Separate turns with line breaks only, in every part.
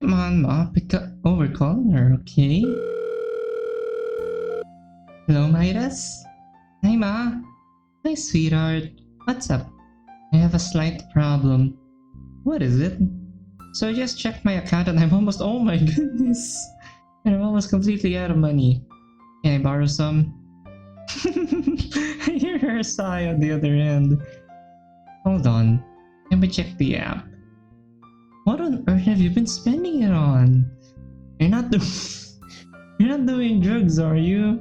Come on, Ma, pick up. Oh, we're calling her, okay? Hello, Midas? Hi, Ma. Hi, sweetheart. What's up? I have a slight problem. What is it? So I just checked my account and I'm almost— oh my goodness! And I'm almost completely out of money. Can I borrow some? I hear her sigh on the other end. Hold on. Let me check the app. What on earth have you been spending it on? You're not doing drugs, are you?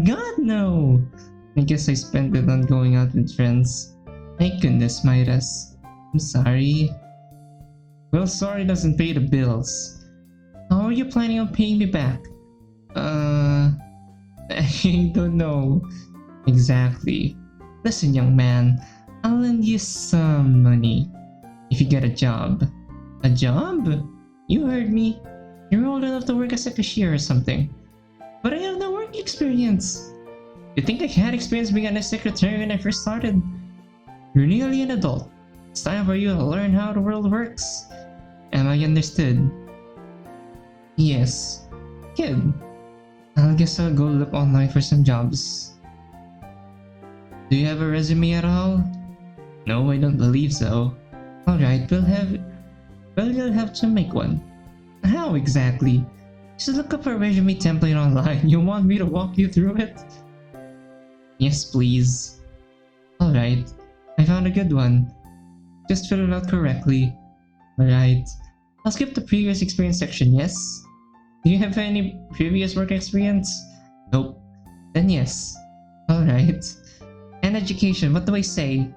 God, no! I guess I spent it on going out with friends. Thank goodness, Midas. I'm sorry. Well, sorry doesn't pay the bills. How are you planning on paying me back? I don't know exactly. Listen, young man, I'll lend you some money if you get a job. A job? You heard me. You're old enough to work as a cashier or something. But I have no work experience. You think I had experience being a secretary when I first started? You're nearly an adult. It's time for you to learn how the world works. Am I understood? Yes. Good. I guess I'll go look online for some jobs. Do you have a resume at all? No, I don't believe so. Alright, you'll have to make one. How exactly? Just look up a resume template online. You want me to walk you through it? Yes, please. Alright, I found a good one. Just fill it out correctly. Alright. I'll skip the previous experience section, yes? Do you have any previous work experience? Nope. Then yes. Alright. And education, what do I say?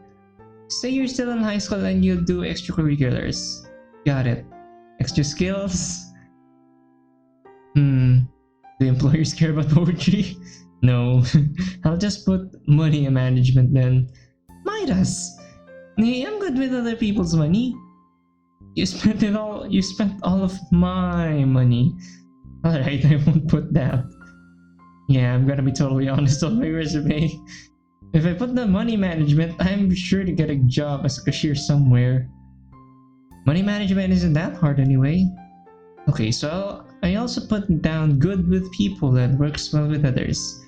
Say you're still in high school and you'll do extracurriculars. Got it. Extra skills? Do employers care about poetry? No. I'll just put money management then. Midas! Hey, I'm good with other people's money. You spent all of my money. Alright, I won't put that. Yeah, I'm gonna be totally honest on my resume. If I put the money management, I'm sure to get a job as a cashier somewhere. Money management isn't that hard anyway. Okay, so I also put down good with people and works well with others.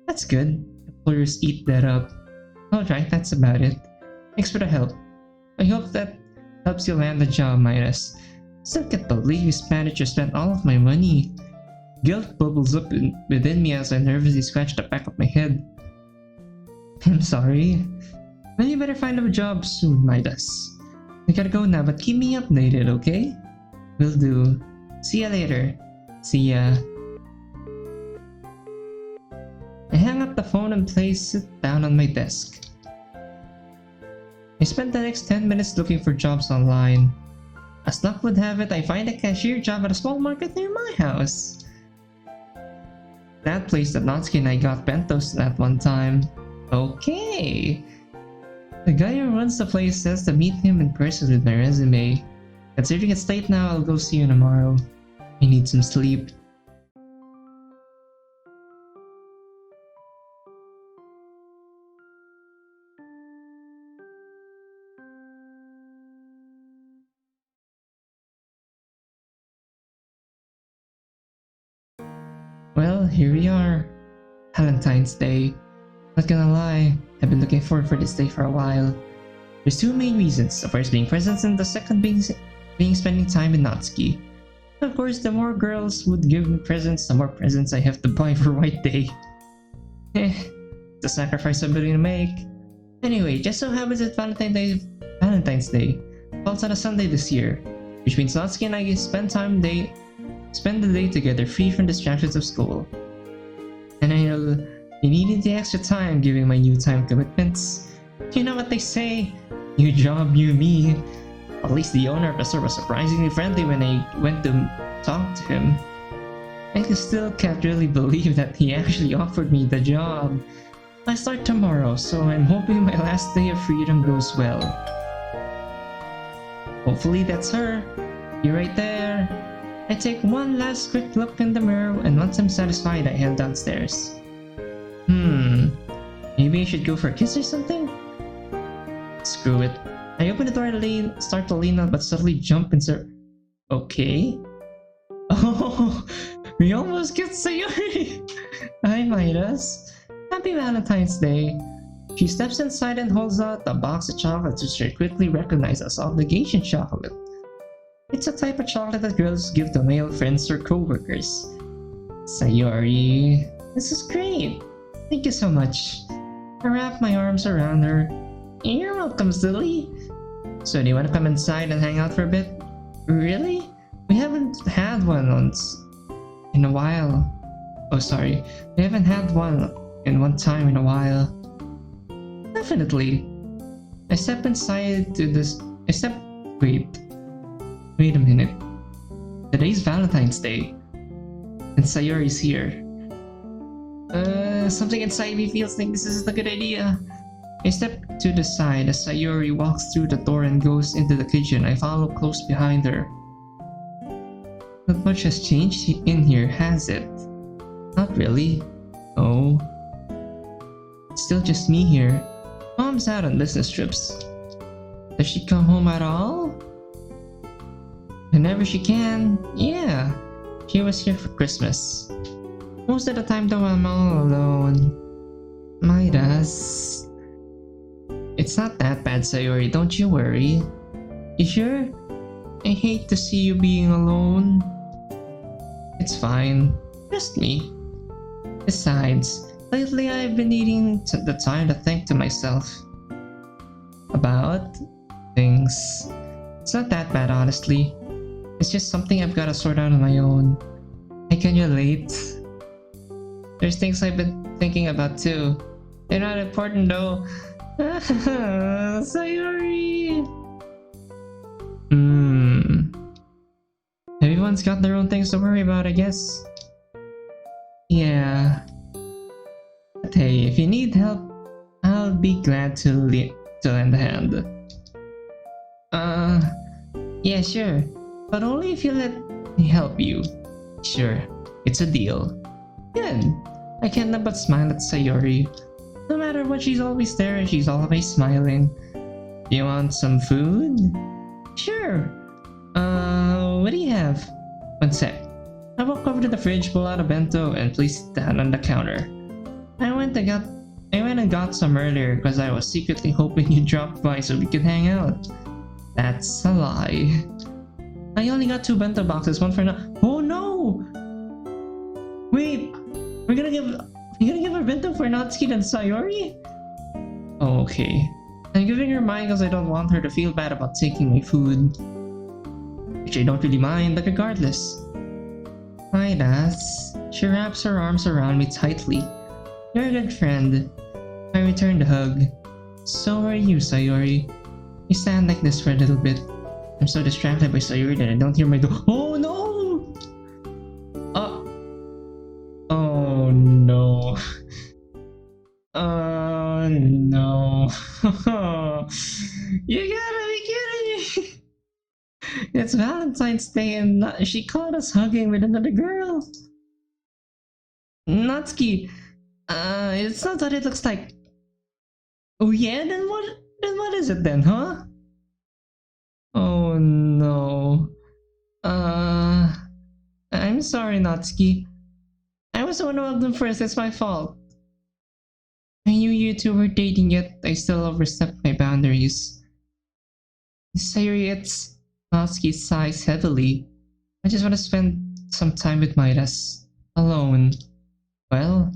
That's good. Employers eat that up. Alright, that's about it. Thanks for the help. I hope that helps you land the job, Midas. Still can't believe you managed to spend all of my money. Guilt bubbles up within me as I nervously scratch the back of my head. I'm sorry. Well, you better find a job soon, Midas. I gotta go now, but keep me updated, okay? Will do. See ya later. See ya. I hang up the phone and place it down on my desk. I spent the next 10 minutes looking for jobs online. As luck would have it, I find a cashier job at a small market near my house. That place that Natsuki and I got bentos at one time. Okay. The guy who runs the place says to meet him in person with my resume. Considering it's late now, I'll go see you tomorrow. I need some sleep. Well, here we are. Valentine's Day. Not gonna lie, I've been looking forward for this day for a while. There's two main reasons, the first being presents and the second being spending time with Natsuki. Of course, the more girls would give me presents, the more presents I have to buy for White Day. It's a sacrifice I'm willing to make. Anyway, just so happens that Valentine's Day falls on a Sunday this year, which means Natsuki and I spend the day together free from distractions of school. And I know you needed the extra time given my new time commitments. You know what they say? New job, new me. At least the owner of the store was surprisingly friendly when I went to talk to him. I still can't really believe that he actually offered me the job. I start tomorrow, so I'm hoping my last day of freedom goes well. Hopefully that's her. You're right there. I take one last quick look in the mirror, and once I'm satisfied, I head downstairs. Maybe I should go for a kiss or something? Screw it. I open the door and start to lean out, but suddenly jump and okay? Oh, we almost get Sayori! Hi, Midas. Happy Valentine's Day. She steps inside and holds out a box of chocolates, which I quickly recognize as obligation chocolate. It's a type of chocolate that girls give to male friends or co-workers. Sayori, this is great. Thank you so much. I wrap my arms around her. You're welcome, silly. So do you want to come inside and hang out for a bit? Really? We haven't had one in a while. Oh, sorry. We haven't had one in one time in a while. Definitely. I step inside to this. Wait a minute. Today's Valentine's Day. And Sayori's here. Something inside me feels like this isn't a good idea. I step to the side as Sayori walks through the door and goes into the kitchen. I follow close behind her. Not much has changed in here, has it? Not really. Oh. It's still just me here. Mom's out on business trips. Does she come home at all? Whenever she can. Yeah. She was here for Christmas. Most of the time though I'm all alone. Midas. It's not that bad, Sayori, don't you worry. You sure? I hate to see you being alone. It's fine. Just me. Besides, lately I've been needing the time to think to myself. About things. It's not that bad, honestly. It's just something I've gotta sort out on my own. I can relate. There's things I've been thinking about too. They're not important though. Sayori! Everyone's got their own things to worry about, I guess. Yeah. But hey, if you need help, I'll be glad to lend a hand. Yeah, sure. But only if you let me help you. Sure, it's a deal. Good. I can't help but smile at Sayori. No matter what, she's always there and she's always smiling. You want some food? Sure. What do you have? One sec. I walk over to the fridge, pull out a bento, and place it down on the counter. I went and got some earlier because I was secretly hoping you dropped by so we could hang out. That's a lie. I only got 2 bento boxes, one for now. Oh no! Wait, you're gonna give her bento for Natsuki and Sayori? Oh, okay. I'm giving her mine because I don't want her to feel bad about taking my food. Which I don't really mind, but regardless. Midas. She wraps her arms around me tightly. You're a good friend. I return the hug. So are you, Sayori. We stand like this for a little bit. I'm so distracted by Sayori that I don't hear my door. Oh no! Oh no. Oh no. You gotta be kidding me! It's Valentine's Day and she caught us hugging with another girl. Natsuki, it's not what it looks like. Oh yeah, then what is it then, huh? Oh no. I'm sorry, Natsuki. I was the one who hugged them first, it's my fault. I knew you two were dating, yet I still overstepped my boundaries. Sayori, it's... Natsuki sighs heavily. I just want to spend some time with Midas. Alone. Well...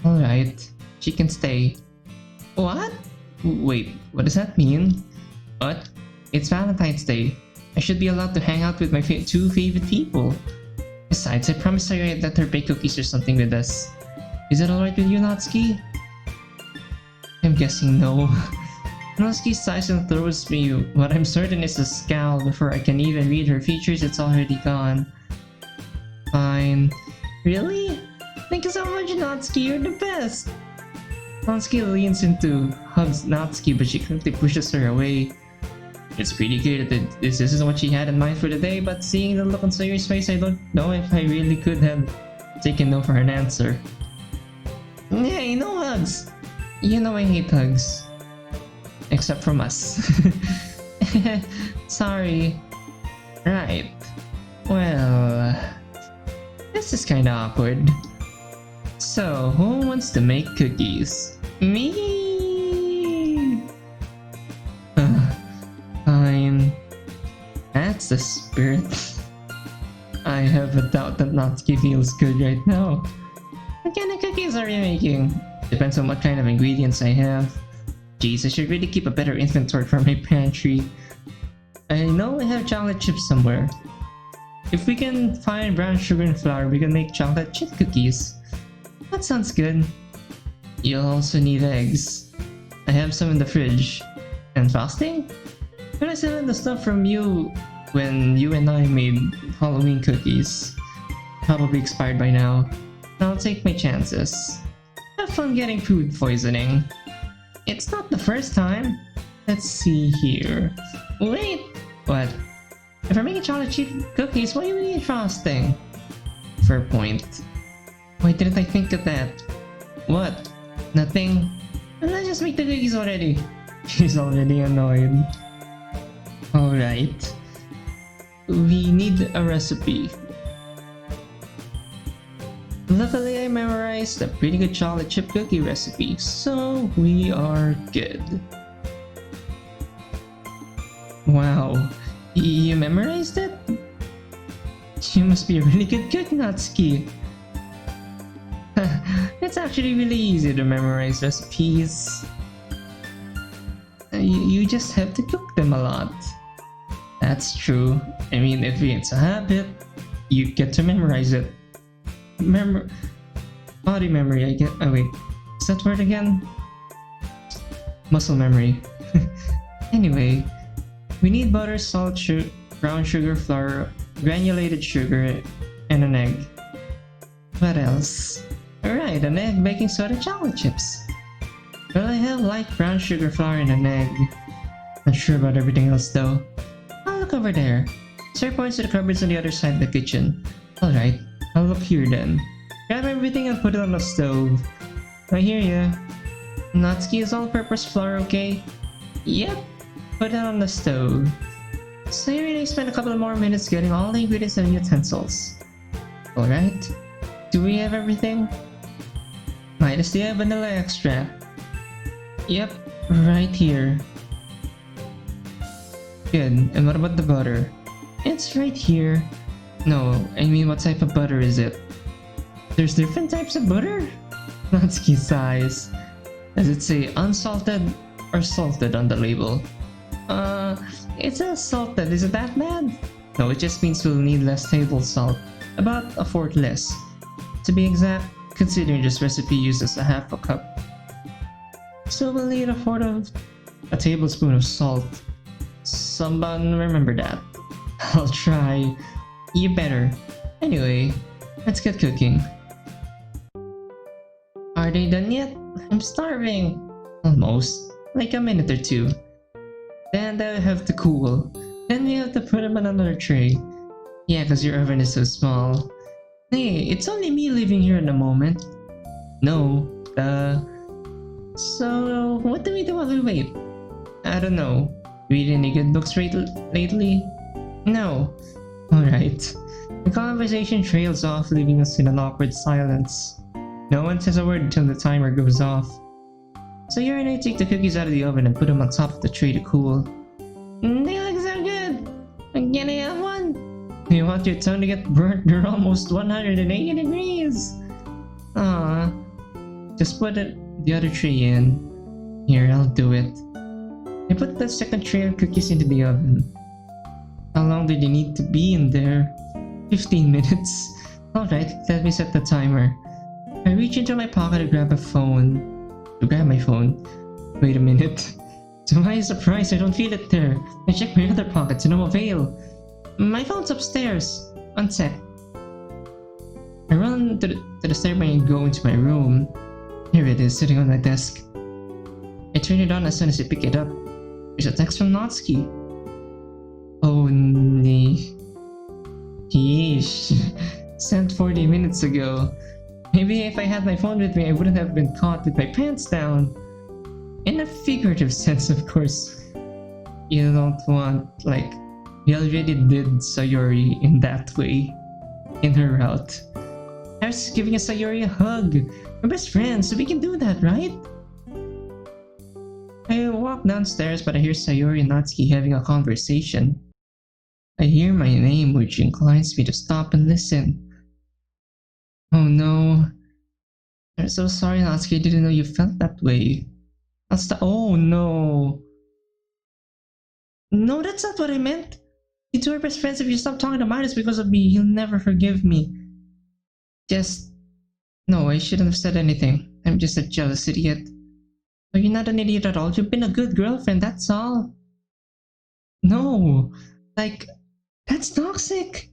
Alright. She can stay. What? Wait, what does that mean? What? It's Valentine's Day. I should be allowed to hang out with my 2 favorite people. Besides, I promised Sayori I'd let her bake cookies or something with us. Is it alright with you, Natsuki? I'm guessing no. Natsuki sighs and throws me what I'm certain is a scowl. Before I can even read her features, it's already gone. Fine. Really? Thank you so much, Natsuki, you're the best! Natsuki leans into hugs Natsuki, but she quickly pushes her away. It's pretty clear that this isn't what she had in mind for the day, but seeing the look on Sayori's face, I don't know if I really could have taken no for an answer. Hey, no hugs! You know I hate hugs. Except from us. Sorry. Right. Well, This is kinda awkward. So, who wants to make cookies? Me! Fine. That's the spirit. I have a doubt that Natsuki feels good right now. What kind of cookies are you making? Depends on what kind of ingredients I have. Jeez, I should really keep a better inventory for my pantry. I know I have chocolate chips somewhere. If we can find brown sugar and flour, we can make chocolate chip cookies. That sounds good. You'll also need eggs. I have some in the fridge. And frosting? When I still have the stuff from you when you and I made Halloween cookies. Probably expired by now. I'll take my chances. Have fun getting food poisoning. It's not the first time. Let's see here. Wait! What? If we're making chocolate chip cookies, why do we need frosting? Fair point. Why didn't I think of that? What? Nothing? Let's just make the cookies already. She's already annoyed. Alright. We need a recipe. Luckily, I memorized a pretty good chocolate chip cookie recipe, so we are good. Wow, you memorized it? You must be a really good cook, Natsuki. It's actually really easy to memorize recipes. You just have to cook them a lot. That's true. I mean, if it's a habit, you get to memorize it. Body memory, I get. Oh wait, is that word again? Muscle memory. Anyway, we need butter, salt, brown sugar, flour, granulated sugar, and an egg. What else? Alright, an egg, baking soda, chocolate chips. Well, I have light brown sugar, flour, and an egg. Not sure about everything else though. I'll look over there. Sir points to the cupboards on the other side of the kitchen. Alright, I'll look here then. Grab everything and put it on the stove. I hear ya. Natsuki, is all-purpose flour okay? Yep. Put it on the stove. So you really spend a couple of more minutes getting all the ingredients and utensils. Alright. Do we have everything? Midas, do you have vanilla extract? Yep, right here. Good. And what about the butter? It's right here. No, I mean, what type of butter is it? There's different types of butter? Natsuki sighs. Does it say unsalted or salted on the label? It says salted. Is it that bad? No, it just means we'll need less table salt. About a fourth less. To be exact, considering this recipe uses a half a cup. So we'll need a fourth of a tablespoon of salt. Someone remember that. I'll try. You better. Anyway, let's get cooking. Are they done yet? I'm starving. Almost. Like a minute or two. Then they'll have to cool. Then we have to put them on another tray. Yeah, cause your oven is so small. Hey, it's only me living here in a moment. No. So, what do we do while we wait? I don't know. Read any good books lately? No. Alright. The conversation trails off, leaving us in an awkward silence. No one says a word until the timer goes off. So you and I take the cookies out of the oven and put them on top of the tray to cool. They look so good! Can I have one? You want your tongue to get burnt? They're almost 180 degrees! Aww. Just put the other tray in. Here, I'll do it. I put the second tray of cookies into the oven. How long did you need to be in there? 15 minutes. Alright, let me set the timer. I reach into my pocket to grab my phone. Wait a minute. To my surprise, I don't feel it there. I check my other pocket to no avail. My phone's upstairs. One sec. I run to the stairway and go into my room. Here it is, sitting on my desk. I turn it on as soon as I pick it up. There's a text from Natsuki. Oh, nee. Yeesh. Sent 40 minutes ago. Maybe if I had my phone with me, I wouldn't have been caught with my pants down. In a figurative sense, of course. You don't want, like, we already did Sayori in that way. In her route. I was giving Sayori a hug. We're best friends, so we can do that, right? I walk downstairs, but I hear Sayori and Natsuki having a conversation. I hear my name, which inclines me to stop and listen. Oh no. I'm so sorry, Natsuki. I didn't know you felt that way. Oh no. No, that's not what I meant. You two are best friends. If you stop talking to Midas because of me, he'll never forgive me. No, I shouldn't have said anything. I'm just a jealous idiot. But you're not an idiot at all. You've been a good girlfriend, that's all. No. That's toxic.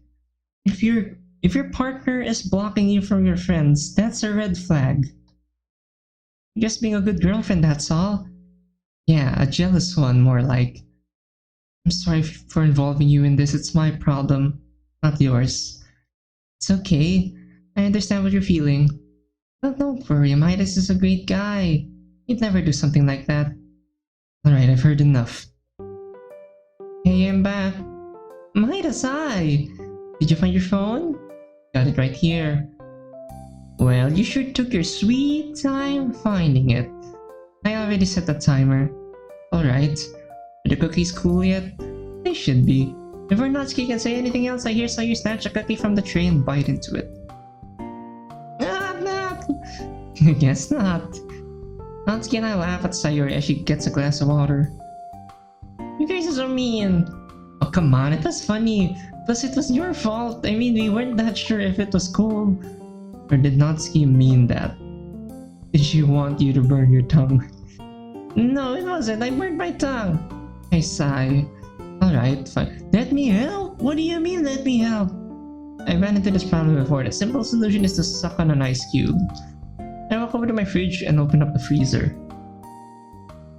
If your partner is blocking you from your friends, that's a red flag. You're just being a good girlfriend, that's all. Yeah, a jealous one, more like. I'm sorry for involving you in this. It's my problem, not yours. It's okay. I understand what you're feeling. But don't worry, Midas is a great guy. He'd never do something like that. Alright, I've heard enough. Hey, I'm back. Midas, hi! Did you find your phone? Got it right here. Well, you sure took your sweet time finding it. I already set the timer. Alright. Are the cookies cool yet? They should be. Before Natsuki can say anything else, I saw you snatch a cookie from the tray and bite into it. Not! Guess not. Natsuki and I laugh at Sayori as she gets a glass of water. You guys are so mean. Oh, come on, it was funny. Plus, it was your fault. I mean, we weren't that sure if it was cool. Or did Natsuki mean that? Did she want you to burn your tongue? No, it wasn't. I burned my tongue. I sigh. Alright, fine. Let me help? What do you mean, let me help? I ran into this problem before. The simple solution is to suck on an ice cube. I walk over to my fridge and open up the freezer.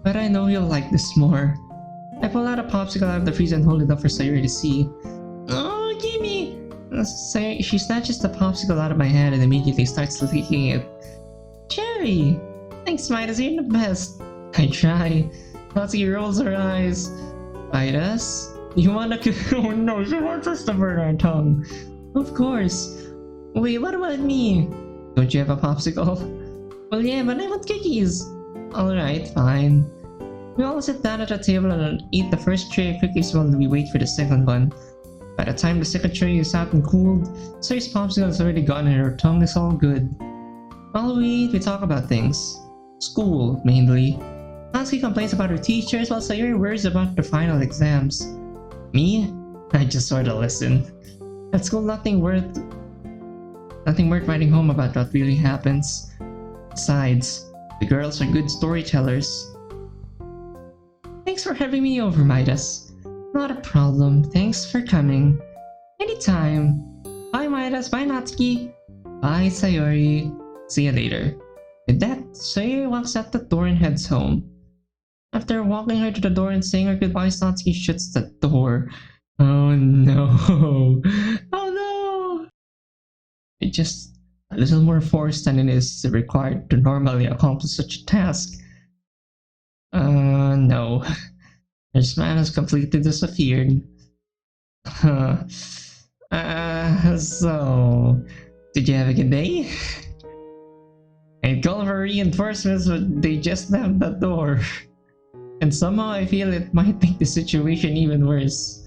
But I know you'll like this more. I pull out a popsicle out of the freezer and hold it up for Sayori to see. Oh, gimme! She snatches the popsicle out of my hand and immediately starts licking it. Cherry! Thanks, Midas, you're the best. I try. Natsuki rolls her eyes. Midas? You wanna Oh no, she wants us to burn our tongue. Of course. Wait, what about me? Don't you have a popsicle? Well, yeah, but I want cookies. Alright, fine. We all sit down at a table and eat the first tray of cookies while we wait for the second one. By the time the second tray is out and cooled, Sayori's popsicle is already gone and her tongue is all good. While we eat, we talk about things. School, mainly. Natsuki complains about her teachers while Sayori worries about the final exams. Me? I just sorta listen. At school, nothing worth writing home about what really happens. Besides, the girls are good storytellers. Thanks for having me over, Midas. Not a problem. Thanks for coming. Anytime. Bye, Midas. Bye, Natsuki. Bye, Sayori. See you later. With that, Sayori walks out the door and heads home. After walking her to the door and saying her goodbyes, Natsuki shuts the door. Oh no. Oh no! It's just a little more force than it is required to normally accomplish such a task. No. This man has completely disappeared. So... Did you have a good day? I called for reinforcements, but they just left the door. And somehow I feel it might make the situation even worse.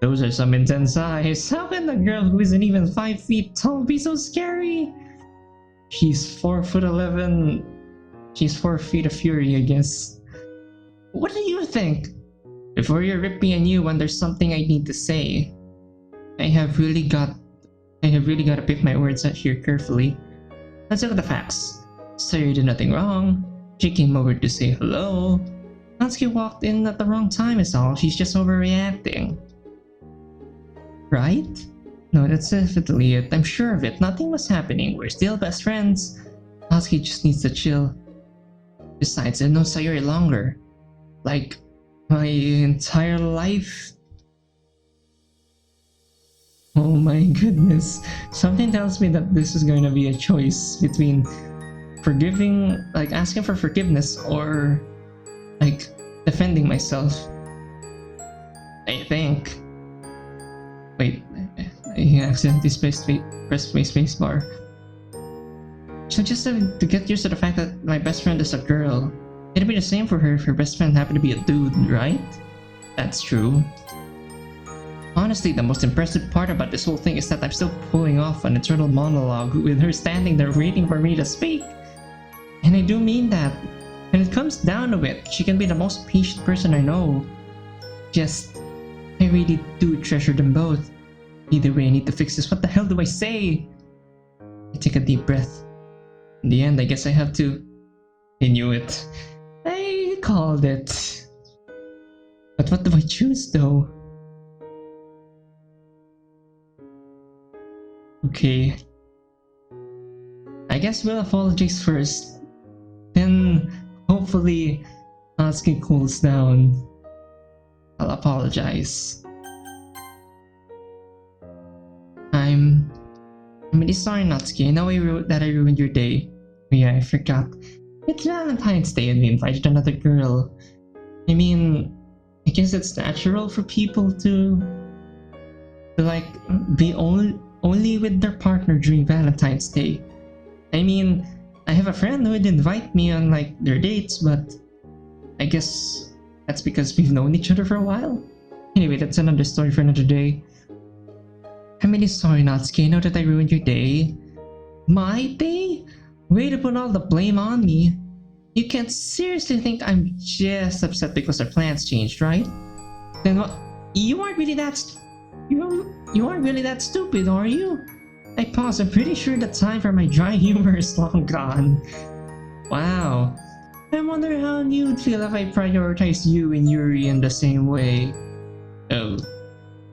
Those are some intense eyes. How can a girl who isn't even 5 feet tall be so scary? She's 4'11". She's 4 feet of fury, I guess. What do you think? Before you rip me a new one, there's something I need to say. I have really got to pick my words out here carefully. Let's look at the facts. Sayori did nothing wrong. She came over to say hello. Natsuki walked in at the wrong time is all. She's just overreacting. Right? No, that's definitely it. I'm sure of it. Nothing was happening. We're still best friends. Natsuki just needs to chill. Besides, I've known Sayori longer. Like, my entire life. Oh my goodness. Something tells me that this is going to be a choice between asking for forgiveness or, defending myself. I think. Wait, I accidentally pressed my space bar. So just to get used to the fact that my best friend is a girl, it'd be the same for her if her best friend happened to be a dude, right? That's true. Honestly, the most impressive part about this whole thing is that I'm still pulling off an eternal monologue with her standing there waiting for me to speak. And I do mean that. When it comes down to it, she can be the most patient person I know. Just, I really do treasure them both. Either way, I need to fix this. What the hell do I say? I take a deep breath. In the end, I guess I have to. I knew it. I called it. But what do I choose though? Okay. I guess we'll apologize first. Then, hopefully, Natsuki cools down. I'll apologize. I'm really sorry, Natsuki. I know that I ruined your day. Yeah, I forgot. It's Valentine's Day and we invited another girl. I mean, I guess it's natural for people to like be only with their partner during Valentine's Day. I mean, I have a friend who would invite me on like their dates, but I guess that's because we've known each other for a while. Anyway, that's another story for another day. I'm really sorry, Natsuki. I know that I ruined your day. My day? Way to put all the blame on me. You can't seriously think I'm just upset because our plans changed, right? Then what? You aren't really that you aren't really that stupid, are you? I pause. I'm pretty sure the time for my dry humor is long gone. Wow. I wonder how you'd feel if I prioritized you and Yuri in the same way. Oh.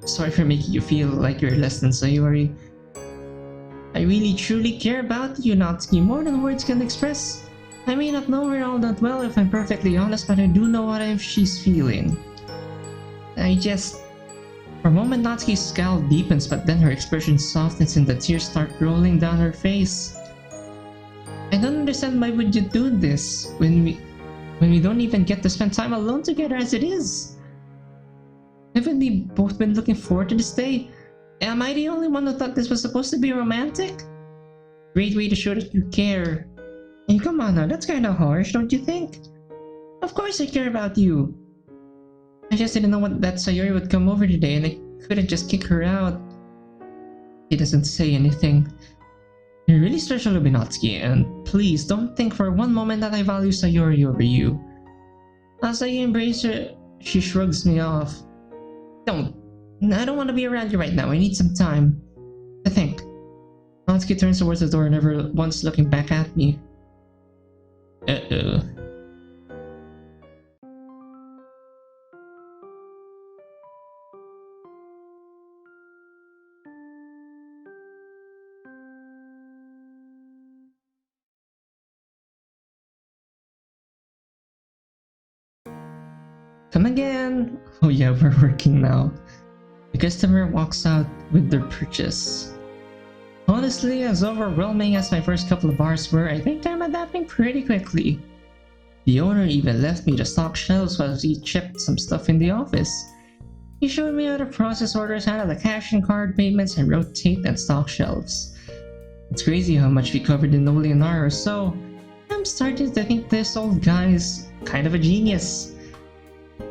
Sorry for making you feel like you're less than Sayori. I really truly care about you, Natsuki, more than words can express. I may not know her all that well if I'm perfectly honest, but I do know what she's feeling. For a moment, Natsuki's scowl deepens, but then her expression softens and the tears start rolling down her face. I don't understand why would you do this when we don't even get to spend time alone together as it is. Haven't we both been looking forward to this day? Am I the only one who thought this was supposed to be romantic? Great way to show that you care. Hey, come on now, that's kinda harsh, don't you think? Of course I care about you. I just didn't know that Sayori would come over today and I couldn't just kick her out. He doesn't say anything. You're really special to Natsuki, and please don't think for one moment that I value Sayori over you. As I embrace her, she shrugs me off. I don't want to be around you right now. I need some time to think. Natsuki turns towards the door, never once looking back at me. Uh-oh. Come again! Oh yeah, we're working now. The customer walks out with their purchase. Honestly, as overwhelming as my first couple of bars were, I think I'm adapting pretty quickly. The owner even left me to stock shelves while he checked some stuff in the office. He showed me how to process orders, handle the cash and card payments, and rotate and stock shelves. It's crazy how much we covered in only an hour or so. I'm starting to think this old guy is kind of a genius.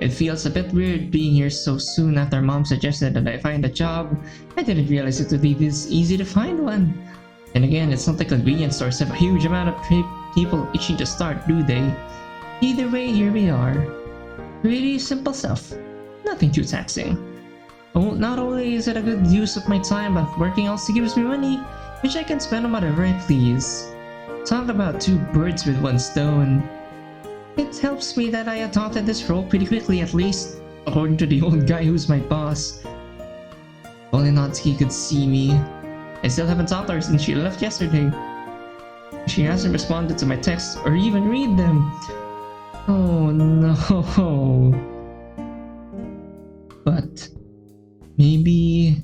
It feels a bit weird being here so soon after Mom suggested that I find a job. I didn't realize it would be this easy to find one. And again, it's not like convenience stores have a huge amount of people itching to start, do they? Either way, here we are. Really simple stuff. Nothing too taxing. Oh, not only is it a good use of my time, but working also gives me money, which I can spend on whatever I please. Talk about two birds with one stone. It helps me that I adopted this role pretty quickly, at least, according to the old guy who's my boss. Only Natsuki could see me. I still haven't talked to her since she left yesterday. She hasn't responded to my texts or even read them. Oh no. But maybe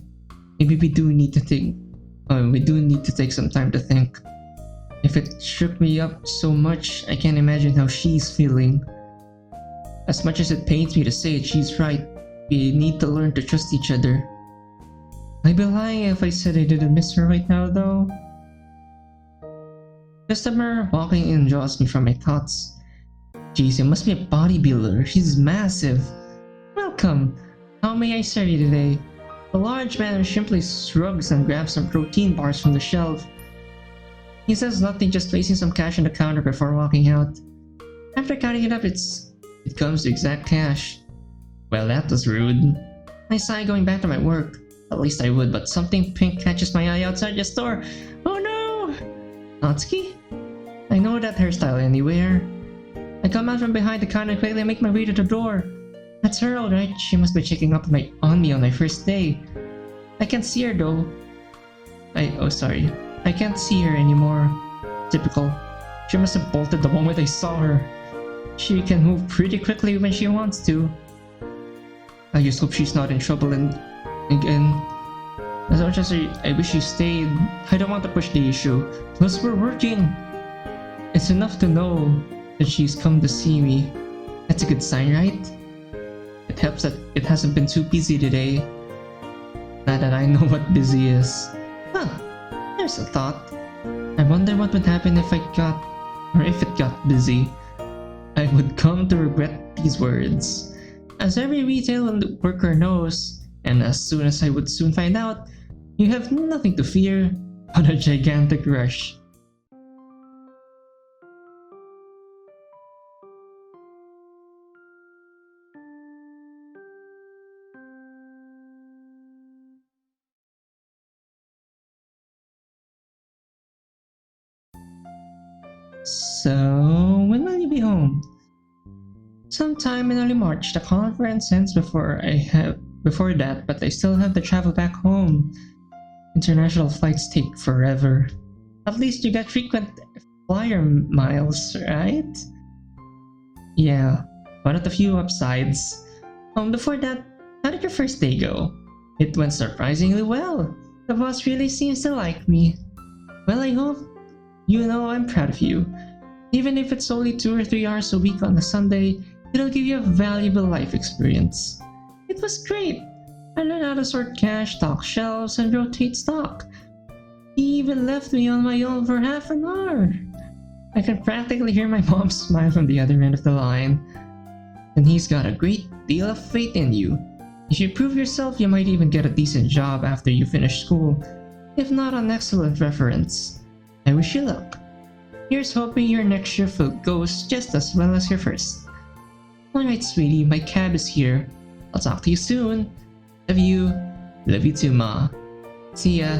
we do need to think. We do need to take some time to think. If it shook me up so much, I can't imagine how she's feeling. As much as it pains me to say it, she's right. We need to learn to trust each other. I'd be lying if I said I didn't miss her right now, though. Customer walking in draws me from my thoughts. Jeez, it must be a bodybuilder. She's massive. Welcome. How may I serve you today? The large man simply shrugs and grabs some protein bars from the shelf. He says nothing, just placing some cash on the counter before walking out. After counting it up, it comes to exact cash. Well, that was rude. I sigh, going back to my work. At least I would, but something pink catches my eye outside the store. Oh no! Natsuki? I know that hairstyle anywhere. I come out from behind the counter and quickly make my way to the door. That's her, alright. She must be checking up on me on my first day. I can't see her though. Oh sorry. I can't see her anymore. Typical. She must have bolted the moment I saw her. She can move pretty quickly when she wants to. I just hope she's not in trouble again. As much as I wish she stayed, I don't want to push the issue. Plus we're working. It's enough to know that she's come to see me. That's a good sign, right? It helps that it hasn't been too busy today. Now that I know what busy is. Huh, there's a thought. I wonder what would happen if it got busy. I would come to regret these words. As every retail worker knows, and as soon as I would soon find out, you have nothing to fear but a gigantic rush. So, when will you be home? Sometime in early March. The conference ends before that, but I still have to travel back home. International flights take forever. At least you get frequent flyer miles, right? Yeah, one of the few upsides. Before that, how did your first day go? It went surprisingly well. The boss really seems to like me. Well, I hope you know I'm proud of you. Even if it's only 2 or 3 hours a week on a Sunday, it'll give you a valuable life experience. It was great. I learned how to sort cash, stock shelves, and rotate stock. He even left me on my own for half an hour. I can practically hear my mom smile from the other end of the line. And he's got a great deal of faith in you. If you prove yourself, you might even get a decent job after you finish school, if not an excellent reference. I wish you luck. Here's hoping your next shift goes just as well as your first. Alright, sweetie, my cab is here. I'll talk to you soon. Love you. Love you too, Ma. See ya.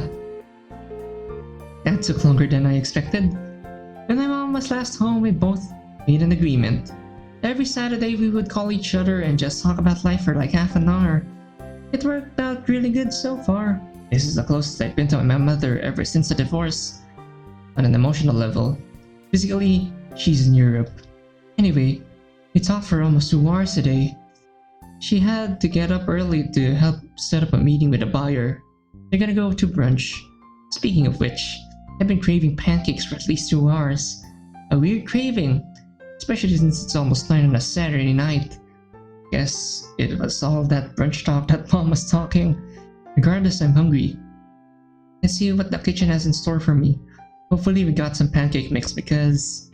That took longer than I expected. When my mom was last home, we both made an agreement. Every Saturday we would call each other and just talk about life for like half an hour. It worked out really good so far. This is the closest I've been to my mother ever since the divorce. On an emotional level. Physically, she's in Europe. Anyway, we talked for almost 2 hours today. She had to get up early to help set up a meeting with a buyer. They're gonna go to brunch. Speaking of which, I've been craving pancakes for at least 2 hours. A weird craving, especially since it's almost 9 on a Saturday night. Guess it was all that brunch talk that Mom was talking. Regardless, I'm hungry. Let's see what the kitchen has in store for me. Hopefully we got some pancake mix because...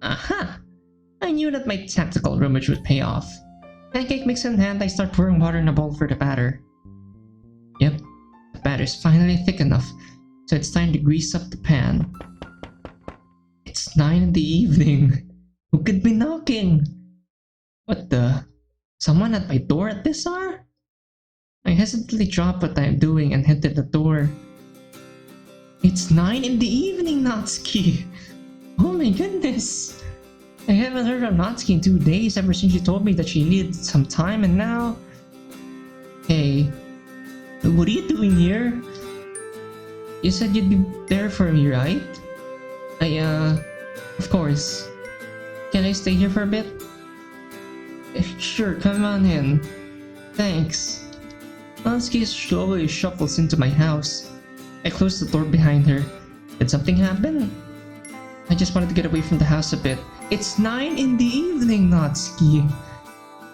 Aha! I knew that my tactical rummage would pay off. Pancake mix in hand, I start pouring water in a bowl for the batter. Yep, the batter's finally thick enough, so it's time to grease up the pan. It's 9 in the evening. Who could be knocking? What the? Someone at my door at this hour? I hesitantly drop what I'm doing and head to the door. It's 9 in the evening, Natsuki! Oh my goodness! I haven't heard from Natsuki in 2 days ever since she told me that she needed some time, and now... Hey, what are you doing here? You said you'd be there for me, right? Of course. Can I stay here for a bit? Sure, come on in. Thanks. Natsuki slowly shuffles into my house. I close the door behind her. Did something happen? I just wanted to get away from the house a bit. It's 9 in the evening, Natsuki.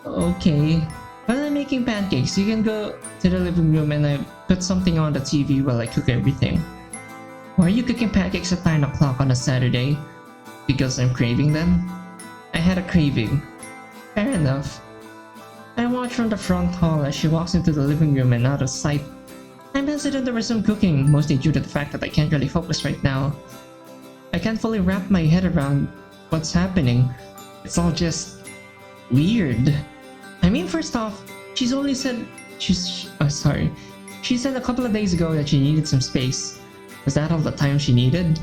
Okay. While I'm making pancakes, you can go to the living room and put something on the TV while I cook everything. Why are you cooking pancakes at 9 o'clock on a Saturday? Because I'm craving them? I had a craving. Fair enough. I watch from the front hall as she walks into the living room and out of sight. I'm hesitant to resume cooking, mostly due to the fact that I can't really focus right now. I can't fully wrap my head around what's happening. It's all just weird. I mean, first off, she's only said she said a couple of days ago that she needed some space. Was that all the time she needed?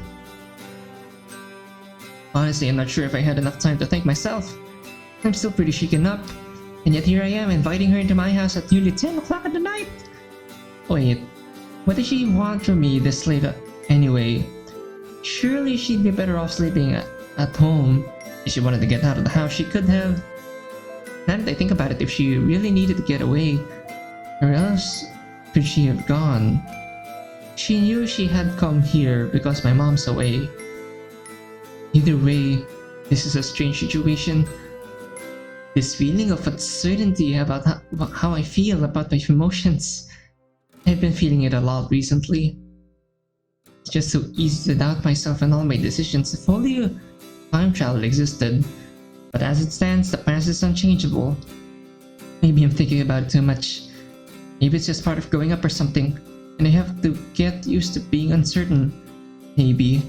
Honestly, I'm not sure if I had enough time to think myself. I'm still pretty shaken up, and yet here I am inviting her into my house at nearly 10 o'clock at the night. Wait, what does she want from me this late anyway? Surely she'd be better off sleeping at home. If she wanted to get out of the house, she could have. Now that I think about it, if she really needed to get away, where else could she have gone? She knew she had come here because my mom's away. Either way, this is a strange situation. This feeling of uncertainty about how I feel about my emotions. I've been feeling it a lot recently. It's just so easy to doubt myself and all my decisions. If only time travel existed. But as it stands, the past is unchangeable. Maybe I'm thinking about it too much. Maybe it's just part of growing up or something, and I have to get used to being uncertain. Maybe.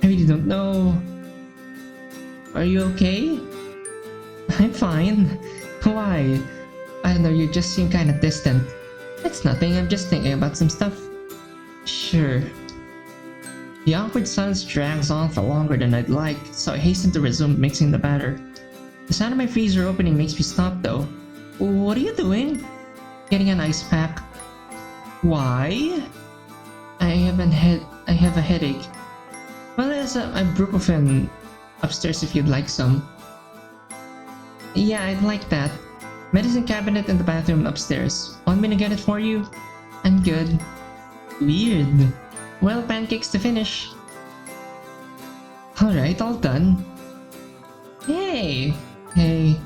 I really don't know. Are you okay? I'm fine. Why? I don't know, you just seem kinda distant. It's nothing, I'm just thinking about some stuff. Sure. The awkward silence drags on for longer than I'd like, so I hasten to resume mixing the batter. The sound of my freezer opening makes me stop though. What are you doing? Getting an ice pack. Why? I have a headache. Well, there's a ibuprofen upstairs if you'd like some. Yeah, I'd like that. Medicine cabinet in the bathroom upstairs. Want me to get it for you? I'm good. Weird. Well, pancakes to finish. Alright, all done. Hey! Hey.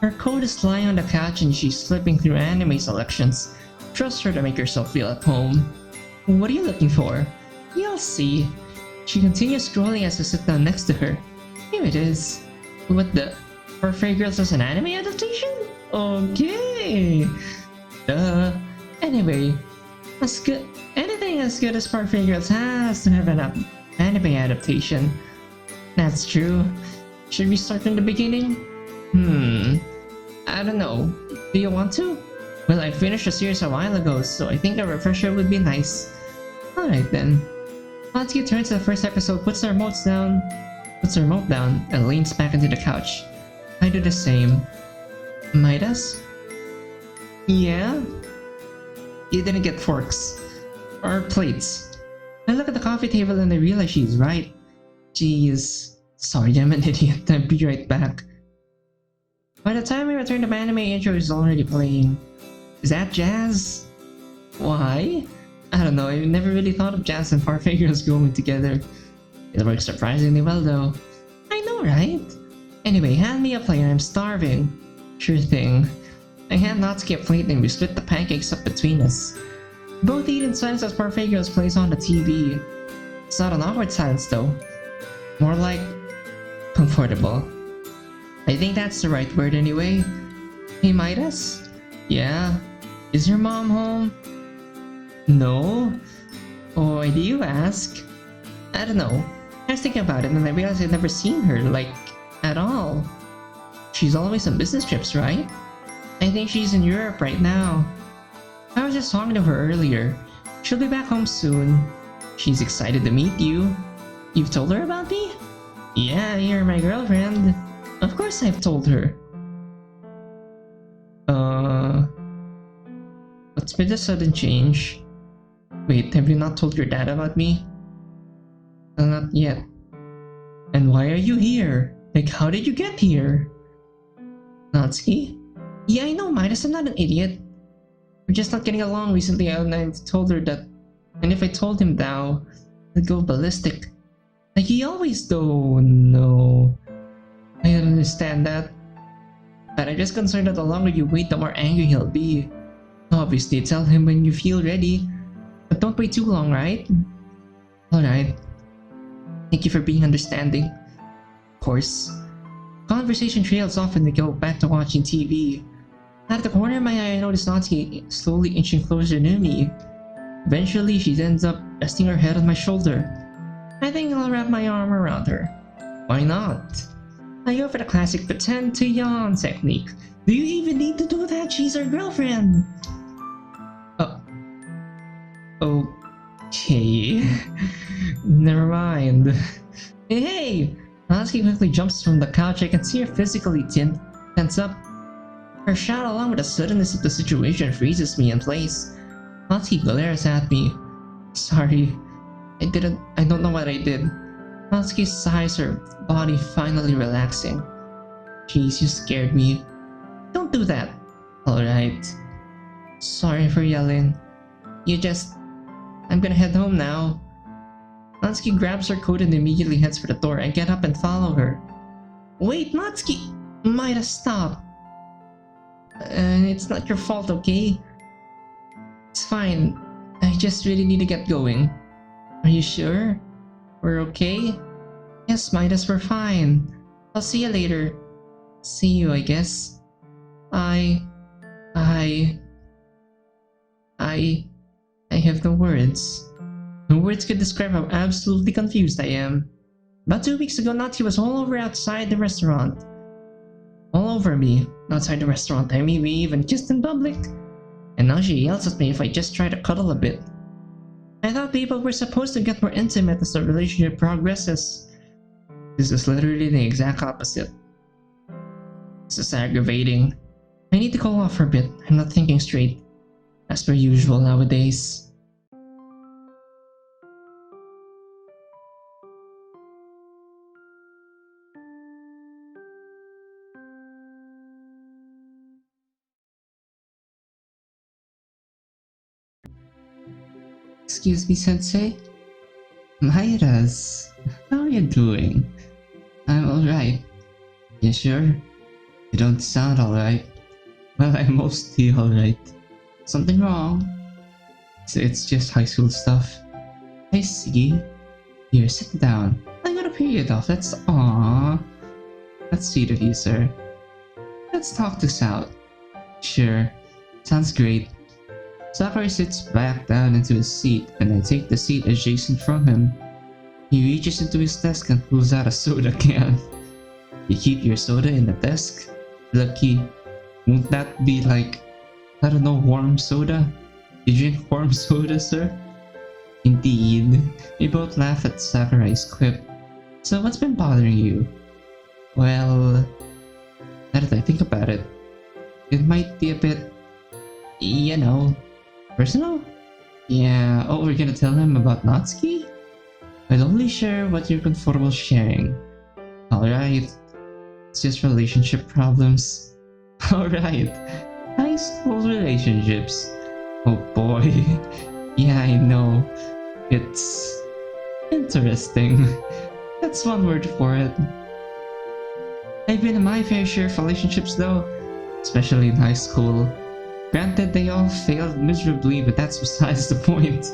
Her coat is lying on the couch and she's flipping through anime selections. Trust her to make herself feel at home. What are you looking for? You'll see. She continues scrolling as I sit down next to her. Here it is. What the? Fairy Girls is an anime adaptation? Okay. Duh. Anyway, anything as good as Fairy Girls has to have an anime adaptation. That's true. Should we start from the beginning? I don't know. Do you want to? Well, I finished the series a while ago, so I think a refresher would be nice. Alright then. Natsuki turns to the first episode, puts her remote down, and leans back into the couch. I do the same. Midas? Yeah? You didn't get forks. Or plates. I look at the coffee table and I realize she's right. Jeez. Sorry, I'm an idiot. I'll be right back. By the time we return, the anime intro is already playing. Is that jazz? Why? I don't know, I never really thought of jazz and Far Girls going together. It works surprisingly well though. I know, right? Anyway, hand me a plate, I'm starving. Sure thing. I hand Natsuki a plate and we split the pancakes up between us. Both eat in silence as Far Girls plays on the TV. It's not an awkward silence though. More like comfortable. I think that's the right word anyway. Hey Midas? Yeah? Is your mom home? No? Why do you ask? I don't know. I was thinking about it and I realized I'd never seen her, like, at all. She's always on business trips, right? I think she's in Europe right now. I was just talking to her earlier. She'll be back home soon. She's excited to meet you. You've told her about me? Yeah, you're my girlfriend. Of course I've told her. What's with the sudden change? Wait, have you not told your dad about me? Not yet. And why are you here? Like, how did you get here? Natsuki? Yeah, I know, Midas, I'm not an idiot. We're just not getting along recently, and I've told her that. And if I told him now, he'd go ballistic. Like he always do. Oh, no. I don't understand that. But I'm just concerned that the longer you wait, the more angry he'll be. Obviously, tell him when you feel ready. But don't wait too long, right? Alright. Thank you for being understanding. Of course. Conversation trails off and we go back to watching TV. Out of the corner of my eye, I notice Natsuki slowly inching closer to me. Eventually, she ends up resting her head on my shoulder. I think I'll wrap my arm around her. Why not? I go for the classic pretend to yawn technique. Do you even need to do that? She's our girlfriend! Okay. Never mind. Hey! Natsuki quickly jumps from the couch. I can see her physically tense up. Her shout, along with the suddenness of the situation, freezes me in place. Natsuki glares at me. Sorry. I don't know what I did. Natsuki sighs, her body finally relaxing. Jeez, you scared me. Don't do that. Alright. Sorry for yelling. I'm gonna head home now. Natsuki grabs her coat and immediately heads for the door. I get up and follow her. Wait, Natsuki! Midas, stop! It's not your fault, okay? It's fine. I just really need to get going. Are you sure? We're okay? Yes, Midas, we're fine. I'll see you later. See you, I guess. I have no words. No words could describe how absolutely confused I am. About 2 weeks ago, Natsuki was all over outside the restaurant. All over me. Outside the restaurant, I mean, we even kissed in public. And now she yells at me if I just try to cuddle a bit. I thought people were supposed to get more intimate as the relationship progresses. This is literally the exact opposite. This is aggravating. I need to cool off for a bit. I'm not thinking straight. As per usual nowadays. Excuse me, Sensei? Midas, how are you doing? I'm alright. You sure? You don't sound alright. Well, I'm mostly alright. Something wrong? So it's just high school stuff. I see. Here, sit down. I got a period off. That's sweet of you, sir. Let's talk this out. Sure. Sounds great. Sakurai sits back down into his seat, and I take the seat adjacent from him. He reaches into his desk and pulls out a soda can. You keep your soda in the desk? Lucky. Won't that be like, I don't know, warm soda? You drink warm soda, sir? Indeed. We both laugh at Sakurai's quip. So what's been bothering you? Well, now that I think about it, it might be a bit, you know, personal? Yeah, oh, we're gonna tell him about Natsuki? I'll only share what you're comfortable sharing. Alright. It's just relationship problems. Alright. High school relationships. Oh boy. Yeah, I know. It's interesting. That's one word for it. I've been in my fair share of relationships though, especially in high school. Granted, they all failed miserably, but that's besides the point.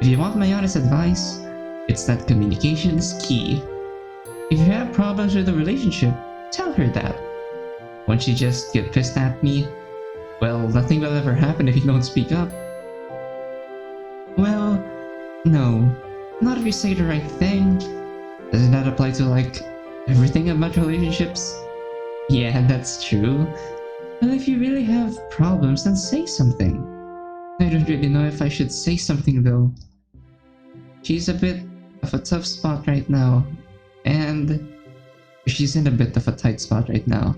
If you want my honest advice, it's that communication is key. If you have problems with a relationship, tell her that. Won't you just get pissed at me? Well, nothing will ever happen if you don't speak up. Well, no. Not if you say the right thing. Doesn't that apply to, like, everything about relationships? Yeah, that's true. Well, if you really have problems, then say something. I don't really know if I should say something though. She's a bit of a tough spot right now. And she's in a bit of a tight spot right now.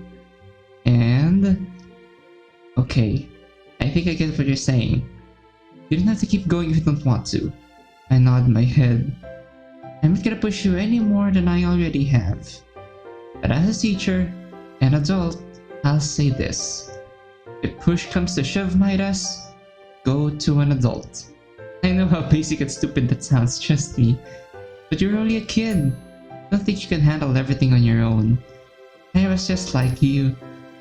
And okay, I think I get what you're saying. You don't have to keep going if you don't want to. I nod my head. I'm not gonna push you any more than I already have. But as a teacher, an adult, I'll say this. If push comes to shove, Midas, go to an adult. I know how basic and stupid that sounds, trust me. But you're only a kid. Don't think you can handle everything on your own. I was just like you.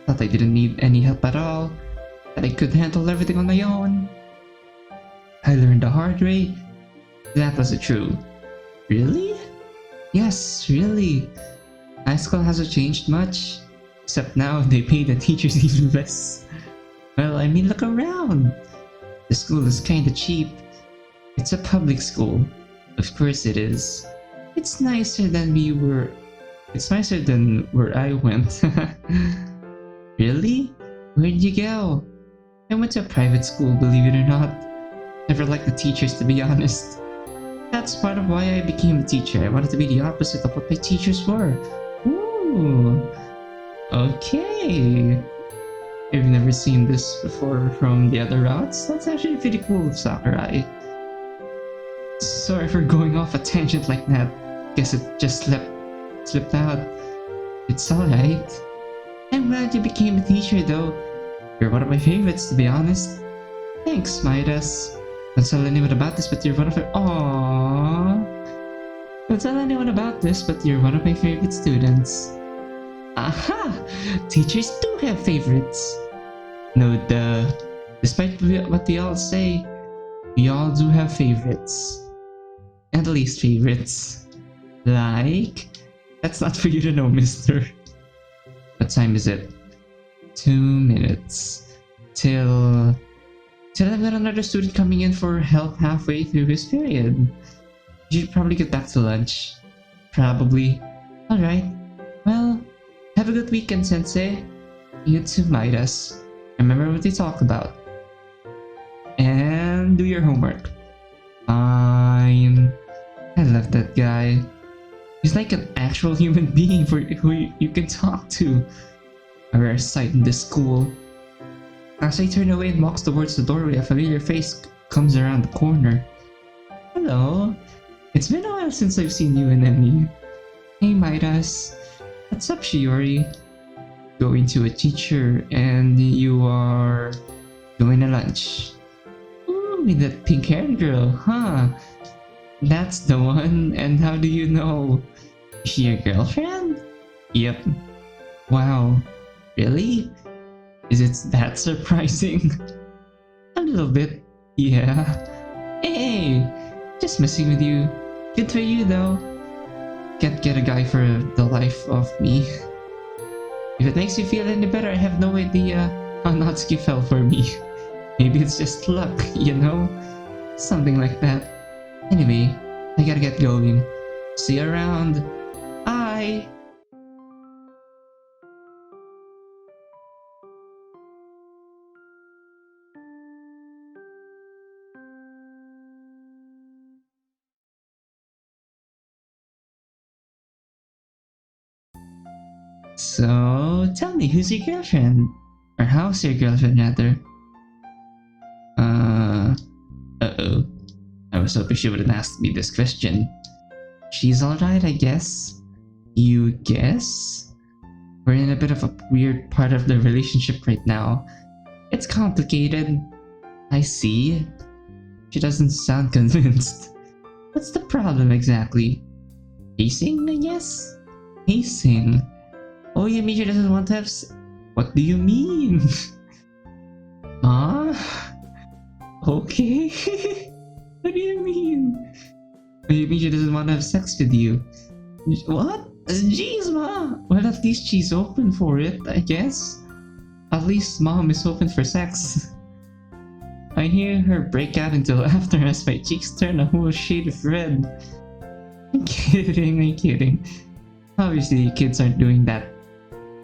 Thought I didn't need any help at all. that I could handle everything on my own. I learned the hard way. That wasn't true. Really? Yes, really. High school hasn't changed much. Except now they pay the teachers even less. Well, I mean, look around. The school is kinda cheap. It's a public school. Of course it is. It's nicer than where I went. Really? Where'd you go? I went to a private school, believe it or not. Never liked the teachers, to be honest. That's part of why I became a teacher. I wanted to be the opposite of what my teachers were. Ooh. Okay. I've never seen this before from the other routes. That's actually pretty cool of Sakurai. Sorry for going off a tangent like that. Guess it just slipped out. It's alright. I'm glad you became a teacher though. You're one of my favorites, to be honest. Thanks, Midas. Don't tell anyone about this, but you're one of my— Aww. Don't tell anyone about this, but you're one of my favorite students. Aha! Teachers do have favorites. No duh. Despite what we all say, we all do have favorites. And least favorites. Like... That's not for you to know, mister. What time is it? 2 minutes. Till I've got another student coming in for help halfway through his period. You should probably get back to lunch. Probably. Alright. Well, have a good weekend, Sensei. You too, Midas. Remember what we talked about. And do your homework. Fine. I love that guy. He's like an actual human being who you can talk to. A rare sight in this school. As I turn away and walks towards the doorway, a familiar face comes around the corner. Hello. It's been a while since I've seen you and Emmy. Hey, Midas. What's up, Shiori? Going to a teacher and you are going to lunch. Ooh, with that pink-haired girl, huh? That's the one. And how do you know? Is she your girlfriend? Yep. Wow. Really? Is it that surprising? A little bit. Yeah. Hey! Just messing with you. Good for you though. Can't get a guy for the life of me. If it makes you feel any better, I have no idea how Natsuki fell for me. Maybe it's just luck, you know? Something like that. Anyway, I gotta get going. See you around. Bye! So, tell me, who's your girlfriend? Or how's your girlfriend, rather? Uh-oh. I was hoping she wouldn't ask me this question. She's alright, I guess. You guess? We're in a bit of a weird part of the relationship right now. It's complicated. I see. She doesn't sound convinced. What's the problem exactly? Pacing, I guess? Pacing? Oh, you mean she doesn't want to have What do you mean? Huh? Okay. What do you mean? Oh, you mean she doesn't want to have sex with you? What? Jeez, Ma! Well, at least she's open for it, I guess. At least Mom is open for sex. I hear her break out into laughter as my cheeks turn a whole shade of red. I'm kidding. Obviously, kids aren't doing that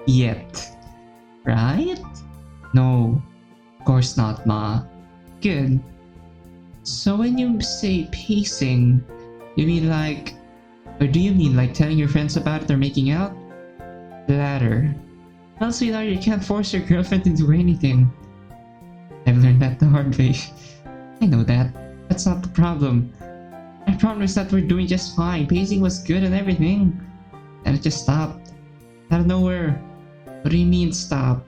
yet. Right? No, of course not, Ma. Good. So when you say pacing, you mean like... Or do you mean like telling your friends about it or making out? The latter. Well, sweetheart, you can't force your girlfriend to do anything. I've learned that the hard way. I know that. That's not the problem. My problem is that we're doing just fine. Pacing was good and everything. And it just stopped. Out of nowhere. What do you mean stop?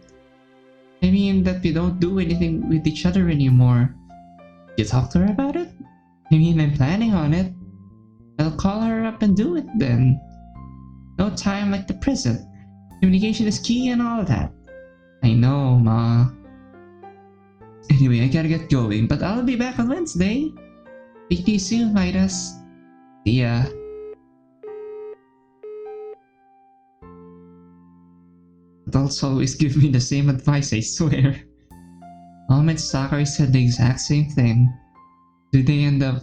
I mean that we don't do anything with each other anymore. You talk to her about it? I mean, I'm planning on it. I'll call her up and do it then. No time like the present. Communication is key and all that. I know, Ma. Anyway, I gotta get going, but I'll be back on Wednesday. Speak to you soon, Midas. See ya. Adults always give me the same advice, I swear. Mom and Sakurai said the exact same thing. Did they end up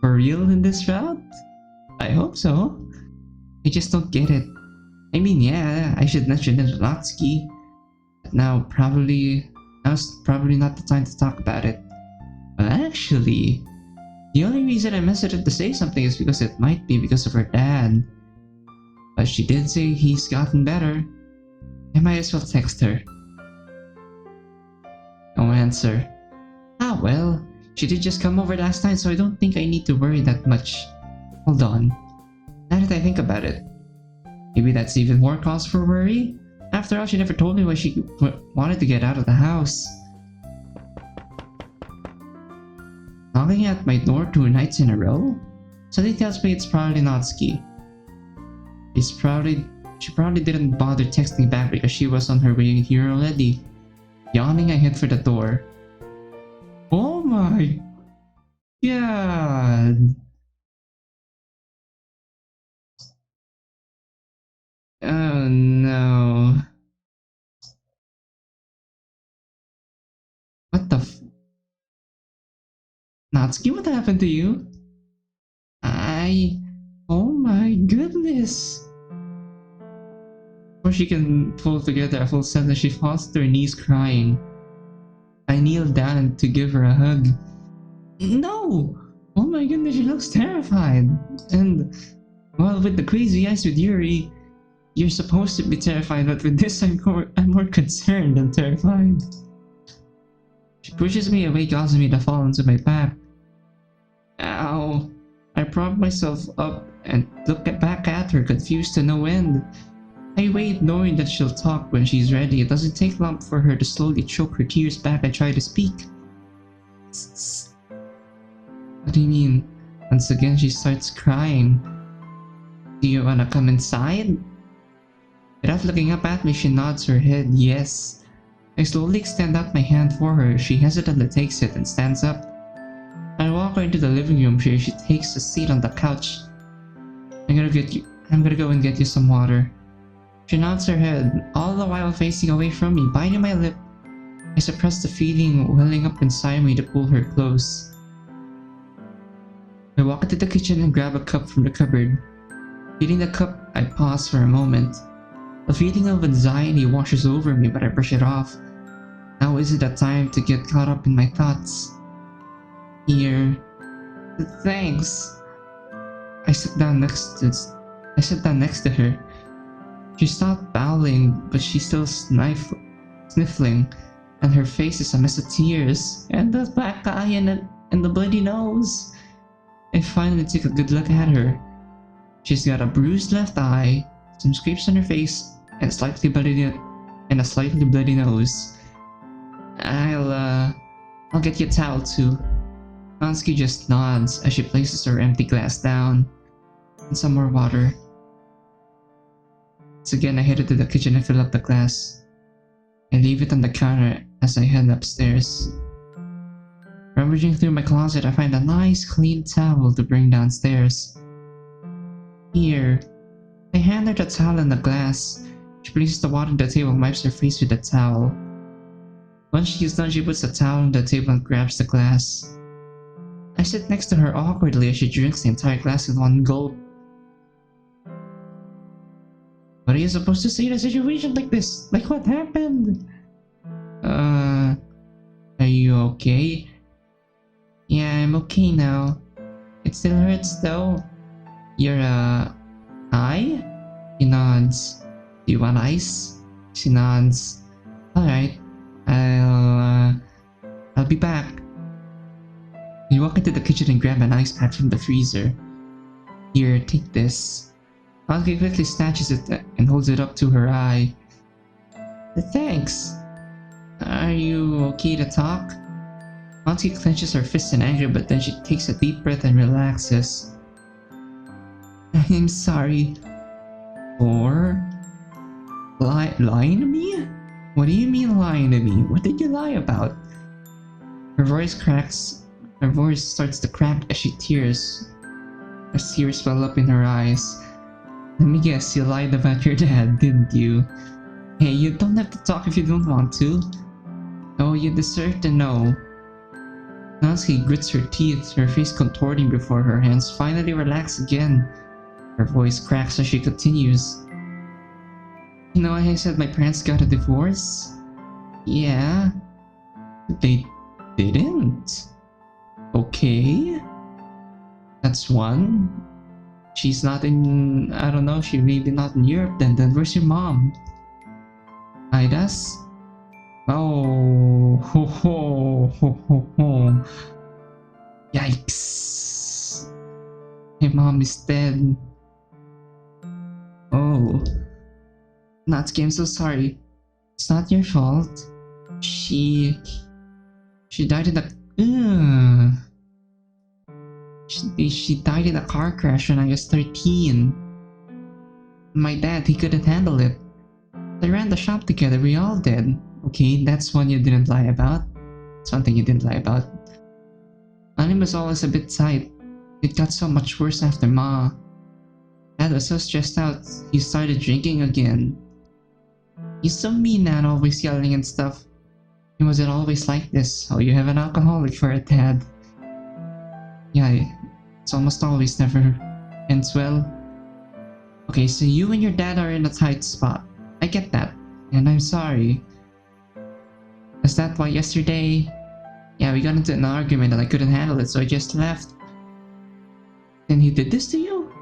for real in this route? I hope so. I just don't get it. I mean, yeah, I should mention it to Natsuki. But now's probably not the time to talk about it. But actually, the only reason I messaged her to say something is because it might be because of her dad. But she did say he's gotten better. I might as well text her. No answer. Ah well, she did just come over last time, so I don't think I need to worry that much. Hold on. Now that I think about it, maybe that's even more cause for worry? After all, she never told me why she wanted to get out of the house. Knocking at my door 2 nights in a row? Something tells me it's probably Natsuki. She probably didn't bother texting back because she was on her way here already. Yawning, I head for the door. Oh my god! Oh no. What the Natsuki, what happened to you? Oh my goodness! Before she can pull together a full sentence, she falls to her knees crying. I kneel down to give her a hug. No! Oh my goodness, she looks terrified. And, well, with the crazy eyes with Yuri, you're supposed to be terrified, but with this I'm more concerned than terrified. She pushes me away, causing me to fall into my back. Ow! I prop myself up and look back at her, confused to no end. I wait, knowing that she'll talk when she's ready. It doesn't take long for her to slowly choke her tears back. I try to speak. What do you mean? Once again, she starts crying. Do you wanna come inside? Without looking up at me, she nods her head, yes. I slowly extend out my hand for her. She hesitantly takes it and stands up. I walk her into the living room where she takes a seat on the couch. I'm gonna go and get you some water. She nods her head, all the while facing away from me, biting my lip. I suppress the feeling welling up inside me to pull her close. I walk into the kitchen and grab a cup from the cupboard. Feeling the cup, I pause for a moment. A feeling of anxiety washes over me, but I brush it off. Now isn't the time to get caught up in my thoughts. Here. Thanks. I sit down next to her. She stopped bowing, but she's still sniffling, and her face is a mess of tears, and the black eye and the bloody nose. I finally take a good look at her. She's got a bruised left eye, some scrapes on her face, and a slightly bloody nose. I'll get you a towel too. Natsuki just nods as she places her empty glass down, and some more water. Once again, I head into the kitchen and fill up the glass. I leave it on the counter as I head upstairs. Rummaging through my closet, I find a nice clean towel to bring downstairs. Here. I hand her the towel and the glass. She places the water on the table and wipes her face with the towel. Once she's done, she puts the towel on the table and grabs the glass. I sit next to her awkwardly as she drinks the entire glass in one gulp. What are you supposed to say in a situation like this? Like what happened? Are you okay? Yeah, I'm okay now. It still hurts though. Your, eye? He nods. Do you want ice? She nods. Alright. I'll be back. We walk into the kitchen and grab an ice pack from the freezer. Here, take this. Natsuki quickly snatches it and holds it up to her eye. Thanks. Are you okay to talk? Natsuki clenches her fists in anger, but then she takes a deep breath and relaxes. I'm sorry. For? Lying to me? What do you mean lying to me? What did you lie about? Her voice cracks. Her voice starts to crack as she tears. As tears well up in her eyes. Let me guess, you lied about your dad, didn't you? Hey, you don't have to talk if you don't want to. Oh, you deserve to know. Natsuki grits her teeth, her face contorting before her hands finally relax again. Her voice cracks as she continues. You know, I said my parents got a divorce? Yeah. They didn't. Okay. That's one. She's not in... I don't know, she's really not in Europe then. Then where's your mom? Midas? Oh, ho ho ho ho ho. Yikes. My mom is dead. Oh. Natsuki, I'm so sorry. It's not your fault. She died in a... She died in a car crash when I was 13. My dad, he couldn't handle it. They ran the shop together, we all did. Okay, that's one you didn't lie about. Something you didn't lie about. Anim was always a bit tight. It got so much worse after Ma. Dad was so stressed out, he started drinking again. He's so mean now and always yelling and stuff. He wasn't always like this. Oh, you have an alcoholic for a dad. Yeah, it's almost always never ends well. Okay, so you and your dad are in a tight spot. I get that, and I'm sorry. Is that why yesterday? Yeah, we got into an argument and I couldn't handle it, so I just left. Then he did this to you?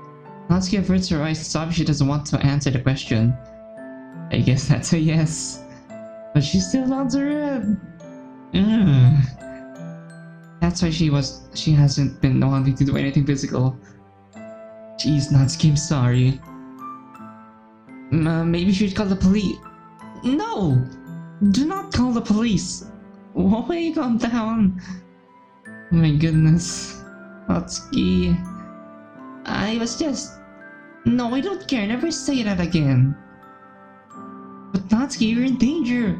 Natsuki averts her eyes. It's obvious she doesn't want to answer the question. I guess that's a yes. But she still nods her head. That's why she hasn't been wanting to do anything physical. Jeez, Natsuki, I'm sorry. Maybe you should call the police. No! Do not call the police! Wait, calm down. Oh my goodness. Natsuki. I was just... No, I don't care. Never say that again. But Natsuki, you're in danger.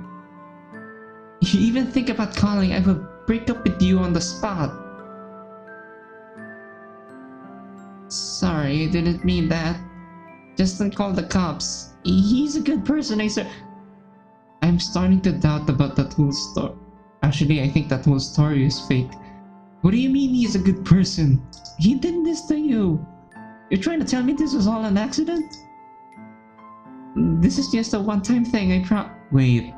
If you even think about calling, I will break up with you on the spot. Sorry, I didn't mean that. Just don't call the cops. He's a good person, I swear. I'm starting to doubt about that whole story. Actually, I think that whole story is fake. What do you mean he's a good person? He did this to you. You're trying to tell me this was all an accident? This is just a one-time thing, Wait.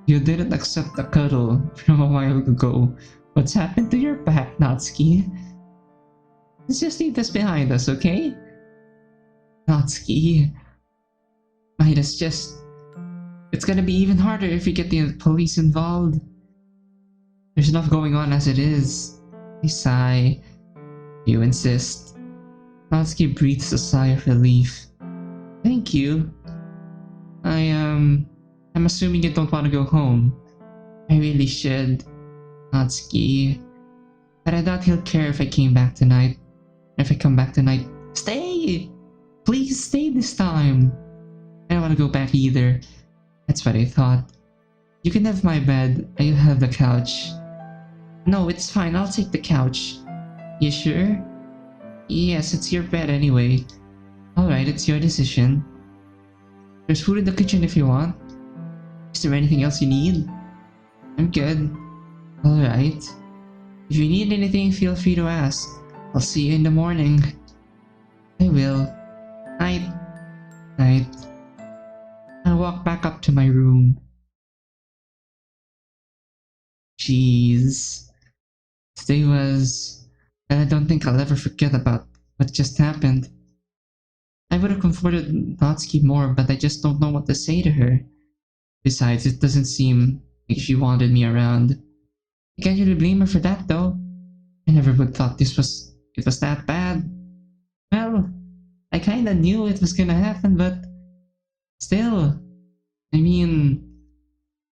You didn't accept the cuddle from a while ago. What's happened to your back, Natsuki? Let's just leave this behind us, okay? Natsuki. Midas, just... It's gonna be even harder if we get the police involved. There's enough going on as it is. I sigh. You insist. Natsuki breathes a sigh of relief. Thank you. I'm assuming you don't want to go home. I really should. Natsuki. But I doubt he'll care if I came back tonight. If I come back tonight. Stay! Please stay this time. I don't want to go back either. That's what I thought. You can have my bed. I'll have the couch. No, it's fine. I'll take the couch. You sure? Yes, it's your bed anyway. Alright, it's your decision. There's food in the kitchen if you want. Is there anything else you need? I'm good. Alright. If you need anything, feel free to ask. I'll see you in the morning. I will. Night. Night. I'll walk back up to my room. Jeez. Today was... I don't think I'll ever forget about what just happened. I would have comforted Natsuki more, but I just don't know what to say to her. Besides, it doesn't seem like she wanted me around. I can't really blame her for that though. I never would thought it was that bad. Well, I kinda knew it was gonna happen, but still. I mean,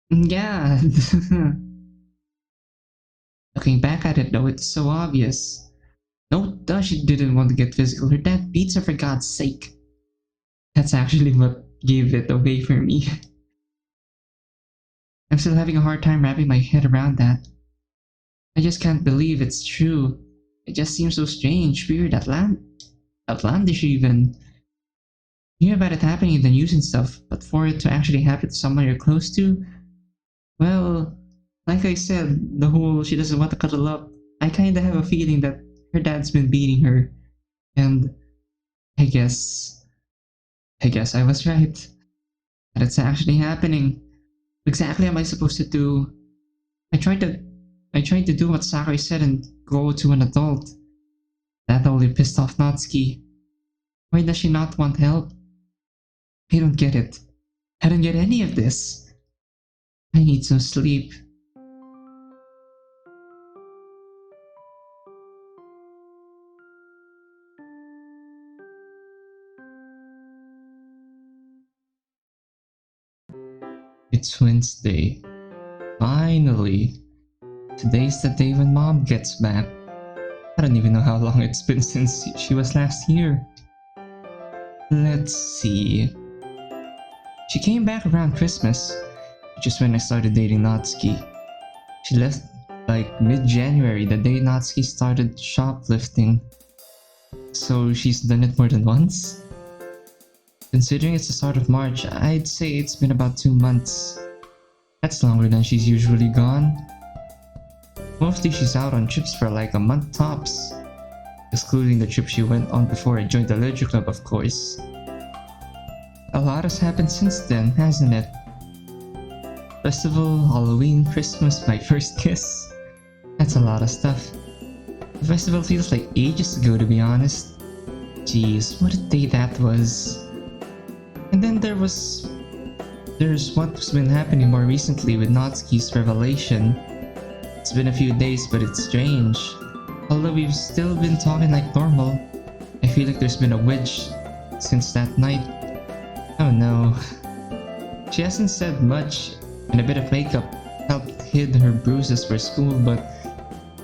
yeah. Looking back at it though, it's so obvious. No, duh, she didn't want to get physical. Her dad beats her for God's sake. That's actually what gave it away for me. I'm still having a hard time wrapping my head around that. I just can't believe it's true. It just seems so strange, weird, outlandish even. You hear about it happening in the news and stuff, but for it to actually happen to someone you're close to, well, like I said, the whole she doesn't want to cuddle up, I kinda have a feeling that her dad's been beating her, and I guess, I guess I was right. That it's actually happening. Exactly what am I supposed to do? I tried to I tried to do what Sakurai said and go to an adult. That only pissed off Natsuki. Why does she not want help? I don't get it. I don't get any of this. I need some sleep. It's Wednesday. Finally. Today's the day when Mom gets back. I don't even know how long it's been since she was last here. Let's see. She came back around Christmas, which is when I started dating Natsuki. She left like mid-January, the day Natsuki started shoplifting. So she's done it more than once? Considering it's the start of March, I'd say it's been about 2 months. That's longer than she's usually gone. Mostly she's out on trips for like a month tops. Excluding the trip she went on before I joined the Literature Club, of course. A lot has happened since then, hasn't it? Festival, Halloween, Christmas, my first kiss. That's a lot of stuff. The festival feels like ages ago, to be honest. Jeez, what a day that was. And then there's what's been happening more recently with Natsuki's revelation. It's been a few days, but it's strange. Although we've still been talking like normal, I feel like there's been a wedge since that night. Oh no. She hasn't said much, and a bit of makeup helped hid her bruises for school, but...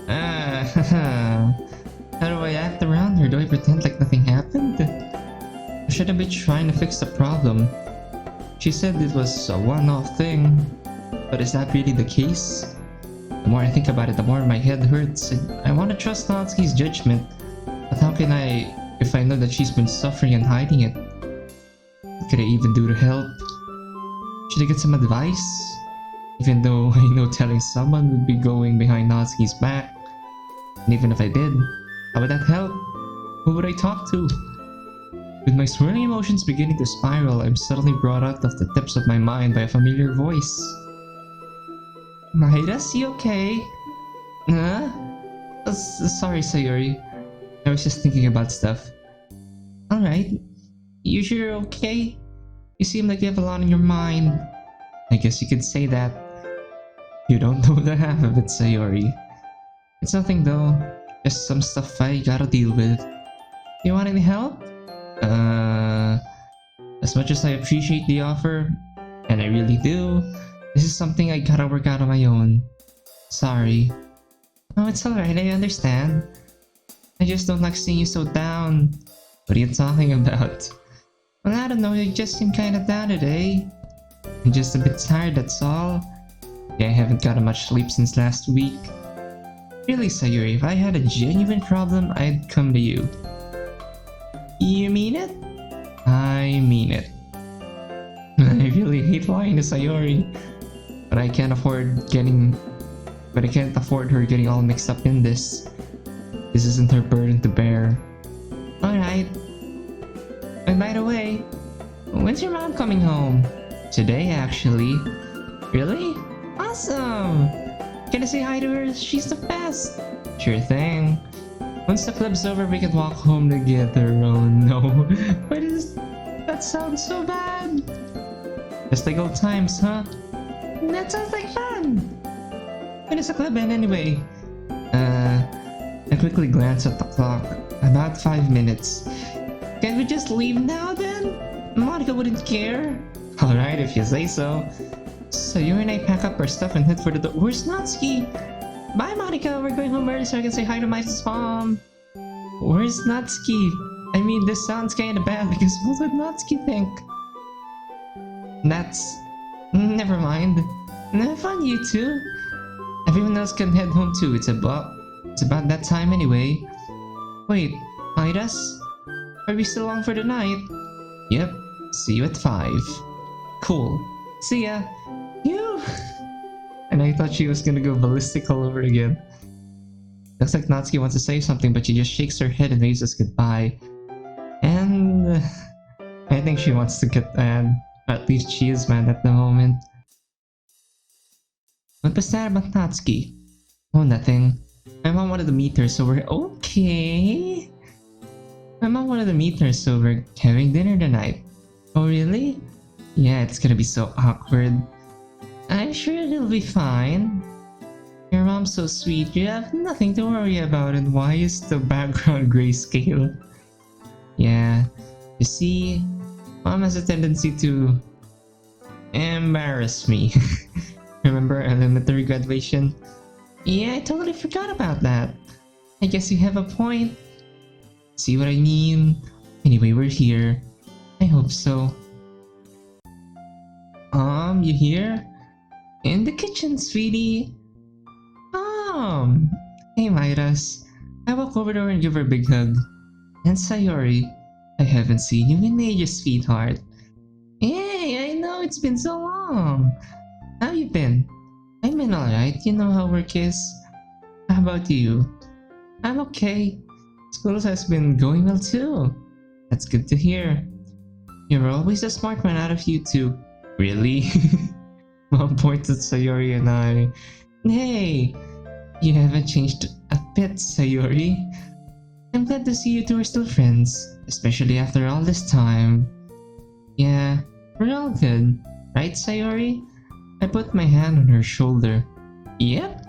how do I act around her? Do I pretend like nothing happened? Or should I be trying to fix the problem? She said it was a one-off thing, but is that really the case? The more I think about it, the more my head hurts. I want to trust Natsuki's judgment, but how can I if I know that she's been suffering and hiding it? What could I even do to help? Should I get some advice? Even though I know telling someone would be going behind Natsuki's back. And even if I did, how would that help? Who would I talk to? With my swirling emotions beginning to spiral, I'm suddenly brought out of the depths of my mind by a familiar voice. Midas, you okay? Huh? Sorry, Sayuri. I was just thinking about stuff. Alright. You sure you're okay? You seem like you have a lot on your mind. I guess you could say that. You don't know the half of it, Sayuri. It's nothing though. Just some stuff I gotta deal with. You want any help? As much as I appreciate the offer, and I really do, this is something I gotta work out on my own. Sorry. No, it's alright, I understand. I just don't like seeing you so down. What are you talking about? Well, I don't know, you just seem kinda down today. I'm just a bit tired, that's all. Yeah, I haven't gotten much sleep since last week. Really, Sayuri, if I had a genuine problem, I'd come to you. You mean it? I mean it. I really hate lying to Sayuri, but I can't afford her getting all mixed up in this. This isn't her burden to bear. Alright. And by the way, when's your mom coming home? Today, actually. Really? Awesome! Can I say hi to her? She's the best! Sure thing. Once the club's over, we can walk home together. Oh no. Why does that sound so bad? Just like old times, huh? That sounds like fun! When does the club end anyway? I quickly glanced at the clock. About 5 minutes. Can't we just leave now then? Monica wouldn't care. Alright, if you say so. So you and I pack up our stuff and head for the door. Where's Natsuki? Bye, Monica. We're going home early so I can say hi to my mom. Where's Natsuki? I mean, this sounds kinda bad because what would Natsuki think? Never mind. Have fun, you two. Everyone else can head home too. It's about that time anyway. Wait, Midas? Are we still on for the night? Yep. See you at 5. Cool. See ya. Phew. And I thought she was gonna go ballistic all over again. Looks like Natsuki wants to say something, but she just shakes her head and waves us goodbye. And I think she wants to get mad. At least she is mad at the moment. What was that about Natsuki? Oh, nothing. My mom wanted to meet her, so we're okay. My mom wanted to meet her, so we're having dinner tonight. Oh, really? Yeah, it's gonna be so awkward. I'm sure it'll be fine. Your mom's so sweet, you have nothing to worry about. And why is the background grayscale? Yeah, you see, mom has a tendency to embarrass me. Remember elementary graduation? Yeah, I totally forgot about that. I guess you have a point. See what I mean? Anyway, we're here. I hope so. You here? In the kitchen, sweetie. Hey, Midas. I walk over to her and give her a big hug. And Sayori, I haven't seen you in ages, sweetheart. Hey, I know it's been so long. How you been? I've been alright. You know how work is. How about you? I'm okay. School has been going well too. That's good to hear. You're always the smart one out of you two. Really? Mom points at Sayori and I. Hey, you haven't changed a bit, Sayori. I'm glad to see you two are still friends, especially after all this time. Yeah, we're all good, right, Sayori? I put my hand on her shoulder. Yep,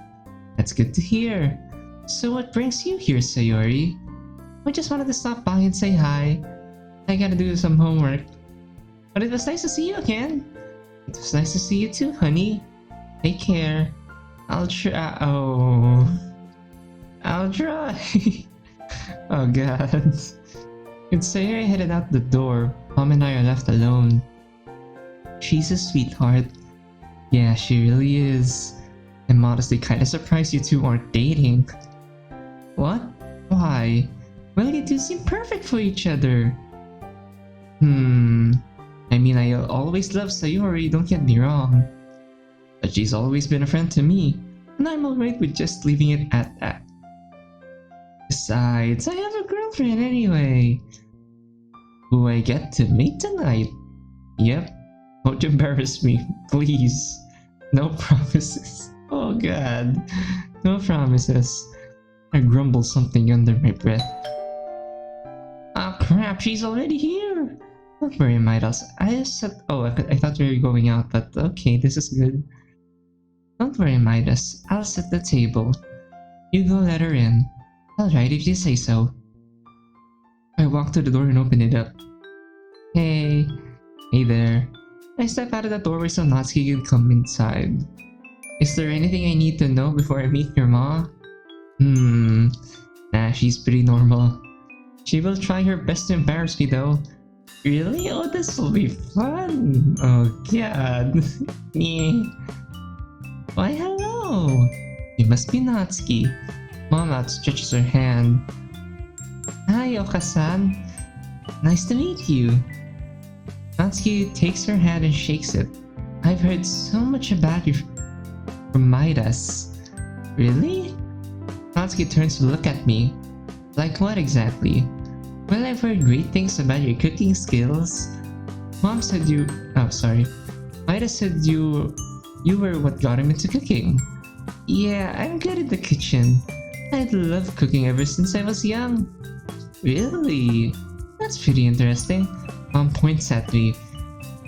that's good to hear. So what brings you here, Sayori? I just wanted to stop by and say hi. I gotta do some homework. But it was nice to see you again. It was nice to see you too, honey. Take care. I'll try. I'll try. Oh god. When Sayori headed out the door, Mom and I are left alone. She's a sweetheart. Yeah, she really is. I'm honestly kinda surprised you two aren't dating. What? Why? Well, you two seem perfect for each other. I mean, I always loved Sayori, don't get me wrong. But she's always been a friend to me, and I'm alright with just leaving it at that. Besides, I have a girlfriend anyway, who I get to meet tonight. Yep, don't embarrass me, please. No promises. Oh god, no promises. I grumble something under my breath. Ah crap, she's already here! Don't worry, Midas. I said. Oh, I thought we were going out, but okay, this is good. Don't worry, Midas. I'll set the table. You go let her in. Alright, if you say so. I walk to the door and open it up. Hey. Hey there. I step out of the doorway so Natsuki can come inside. Is there anything I need to know before I meet your ma? Nah, she's pretty normal. She will try her best to embarrass me though. Really? Oh, this will be fun! Oh god. Why hello! You must be Natsuki. Mom outstretches her hand. Hi, Oka-san. Nice to meet you. Natsuki takes her hand and shakes it. I've heard so much about you from Midas. Really? Natsuki turns to look at me. Like what exactly? Well, I've heard great things about your cooking skills. Mom said you... Oh, sorry. Midas said you were what got him into cooking. Yeah, I'm good at the kitchen. I'd loved cooking ever since I was young. Really? That's pretty interesting. Mom points at me.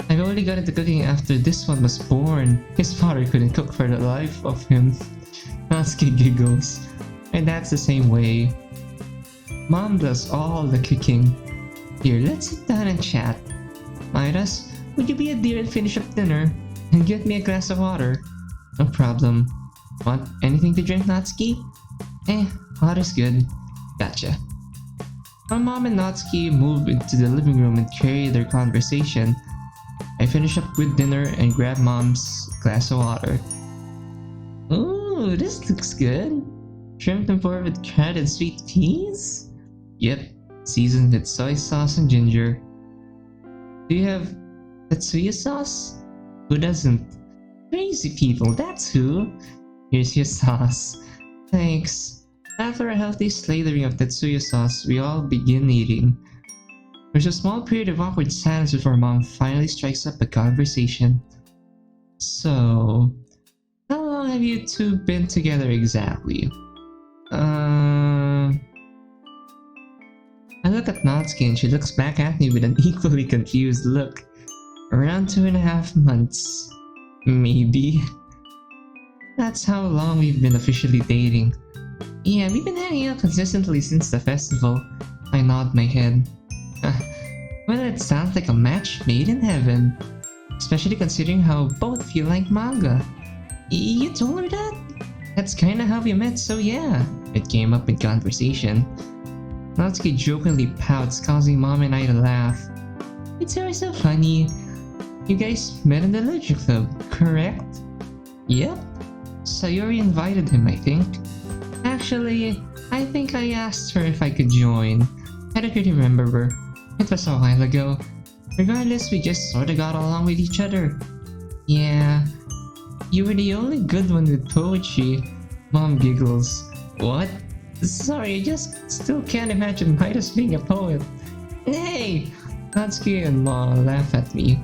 I've only got into cooking after this one was born. His father couldn't cook for the life of him. Natsuki giggles. My dad's the same way. Mom does all the cooking. Here, let's sit down and chat. Midas, would you be a dear and finish up dinner? And get me a glass of water? No problem. Want anything to drink, Natsuki? Water's good. Gotcha. My mom and Natsuki move into the living room and carry their conversation. I finish up with dinner and grab Mom's glass of water. Ooh, Ooh, this looks good. Shrimp and pork with carrot and sweet peas? Yep, seasoned with soy sauce and ginger. Do you have Tatsuya sauce? Who doesn't? Crazy people, that's who. Here's your sauce. Thanks. After a healthy slathering of Tatsuya sauce, we all begin eating. There's a small period of awkward silence before Mom finally strikes up a conversation. So, how long have you two been together exactly? I look at Natsuki and she looks back at me with an equally confused look. Around 2.5 months. Maybe. That's how long we've been officially dating. Yeah, we've been hanging out consistently since the festival. I nod my head. Well, it sounds like a match made in heaven. Especially considering how both feel like manga. You told her that? That's kinda how we met, so yeah. It came up in conversation. Natsuki jokingly pouts, causing Mom and I to laugh. It's always so funny. You guys met in the literature club, correct? Yep. Sayori invited him, I think. Actually, I think I asked her if I could join. I don't really remember. It was a while ago. Regardless, we just sorta got along with each other. Yeah. You were the only good one with poetry. Mom giggles. What? Sorry, I just still can't imagine Midas being a poet. Hey! Natsuki and Mom laugh at me.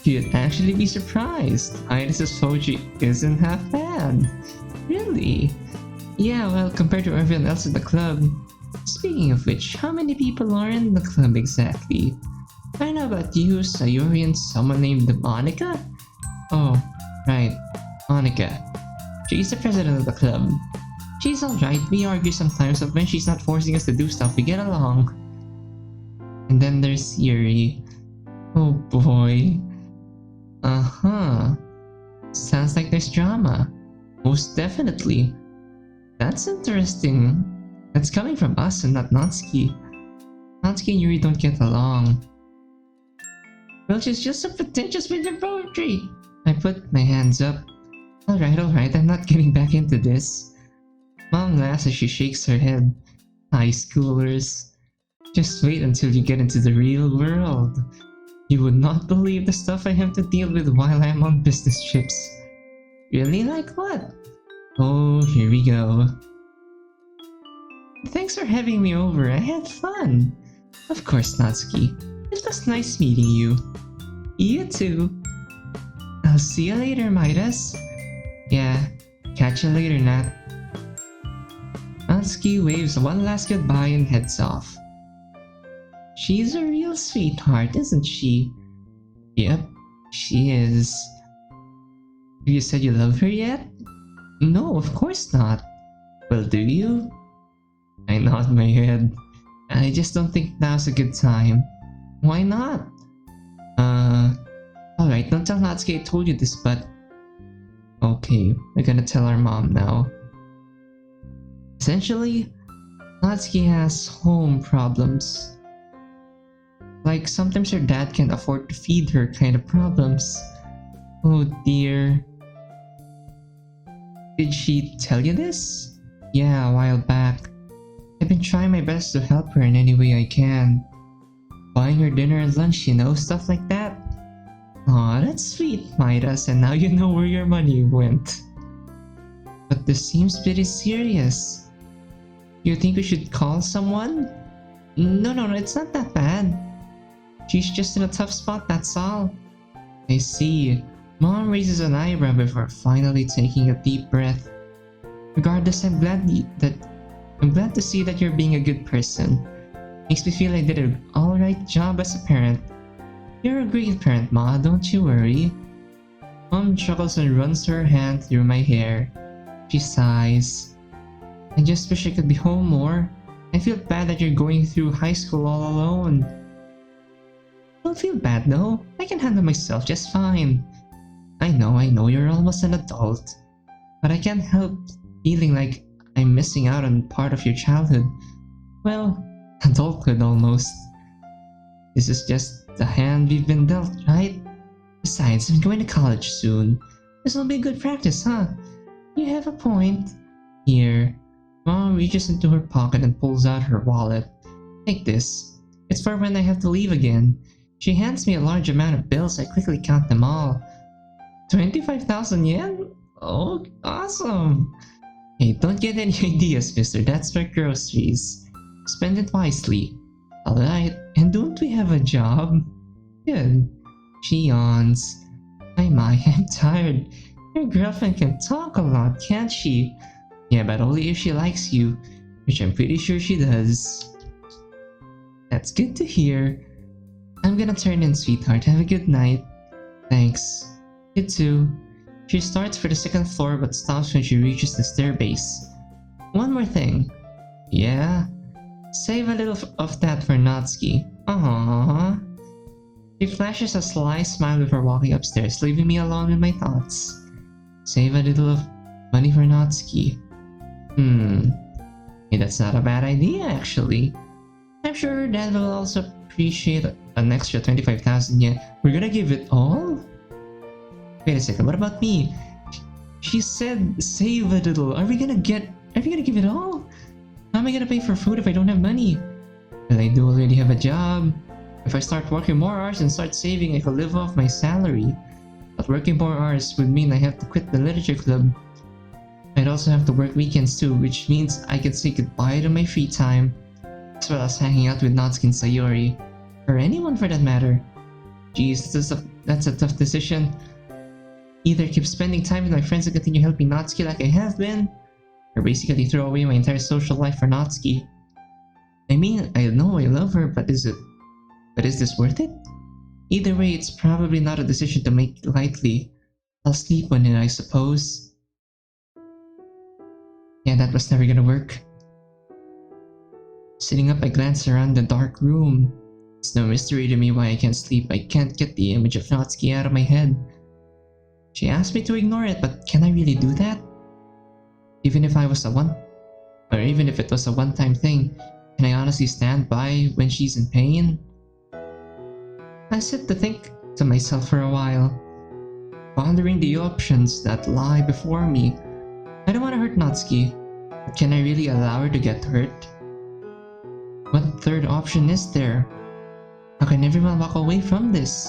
You'd actually be surprised. Midas's poetry isn't half bad. Really? Yeah, well, compared to everyone else in the club. Speaking of which, how many people are in the club exactly? I know about you, Sayori, and someone named Monica? Oh, right, Monica. She's the president of the club. She's alright, we argue sometimes, but when she's not forcing us to do stuff, we get along. And then there's Yuri. Oh boy. Uh-huh. Sounds like there's drama. Most definitely. That's interesting. That's coming from us and not Natsuki. Natsuki and Yuri don't get along. Well, she's just so pretentious with her poetry. I put my hands up. Alright, I'm not getting back into this. Mom laughs as she shakes her head. High schoolers. Just wait until you get into the real world. You would not believe the stuff I have to deal with while I'm on business trips. Really? Like what? Oh, here we go. Thanks for having me over, I had fun. Of course, Natsuki. It was nice meeting you. You too. I'll see you later, Midas. Yeah, catch you later, Nat. Natsuki waves one last goodbye and heads off. She's a real sweetheart, isn't she? Yep, she is. Have you said you love her yet? No, of course not. Well, do you? I nod my head. I just don't think now's a good time. Why not? Alright, don't tell Natsuki I told you this, but... Okay, we're gonna tell our mom now. Essentially, Natsuki has home problems. Like, sometimes her dad can't afford to feed her kind of problems. Oh dear. Did she tell you this? Yeah, a while back. I've been trying my best to help her in any way I can. Buying her dinner and lunch, you know, stuff like that. Aw, that's sweet, Midas, and now you know where your money went. But this seems pretty serious. You think we should call someone? No, it's not that bad. She's just in a tough spot, that's all. I see. Mom raises an eyebrow before finally taking a deep breath. Regardless, I'm glad to see that you're being a good person. Makes me feel I did an alright job as a parent. You're a great parent, Ma, don't you worry. Mom chuckles and runs her hand through my hair. She sighs. I just wish I could be home more. I feel bad that you're going through high school all alone. Don't feel bad though. I can handle myself just fine. I know you're almost an adult. But I can't help feeling like I'm missing out on part of your childhood. Well, adulthood almost. This is just the hand we've been dealt, right? Besides, I'm going to college soon. This will be good practice, huh? You have a point. Here. Mom reaches into her pocket and pulls out her wallet. Take this. It's for when I have to leave again. She hands me a large amount of bills. I quickly count them all. 25,000 yen? Oh, awesome! Hey, don't get any ideas, mister. That's for groceries. Spend it wisely. Alright, and don't we have a job? Good. She yawns. My, I'm tired. Your girlfriend can talk a lot, can't she? Yeah, but only if she likes you, which I'm pretty sure she does. That's good to hear. I'm gonna turn in, sweetheart. Have a good night. Thanks. You too. She starts for the second floor but stops when she reaches the staircase. One more thing. Yeah? Save a little of that for Natsuki. Aww. She flashes a sly smile before walking upstairs, leaving me alone with my thoughts. Save a little of money for Natsuki. Hey, that's not a bad idea, actually. I'm sure her dad will also appreciate an extra 25,000 yen. We're gonna give it all? Wait a second, what about me? She said save a little. Are we gonna give it all? How am I gonna pay for food if I don't have money? Well, I do already have a job. If I start working more hours and start saving, I could live off my salary. But working more hours would mean I have to quit the literature club. I'd also have to work weekends too, which means I can say goodbye to my free time, as well as hanging out with Natsuki and Sayori, or anyone for that matter. Geez, that's a tough decision. Either keep spending time with my friends and continue helping Natsuki like I have been, or basically throw away my entire social life for Natsuki. I mean, I know I love her, but is this worth it? Either way, it's probably not a decision to make lightly. I'll sleep on it, I suppose. Yeah, that was never gonna work. Sitting up, I glance around the dark room. It's no mystery to me why I can't sleep. I can't get the image of Natsuki out of my head. She asked me to ignore it, but can I really do that? Even if it was a one-time thing, can I honestly stand by when she's in pain? I sit to think to myself for a while, pondering the options that lie before me. I don't want to hurt Natsuki, but can I really allow her to get hurt? What third option is there? How can everyone walk away from this?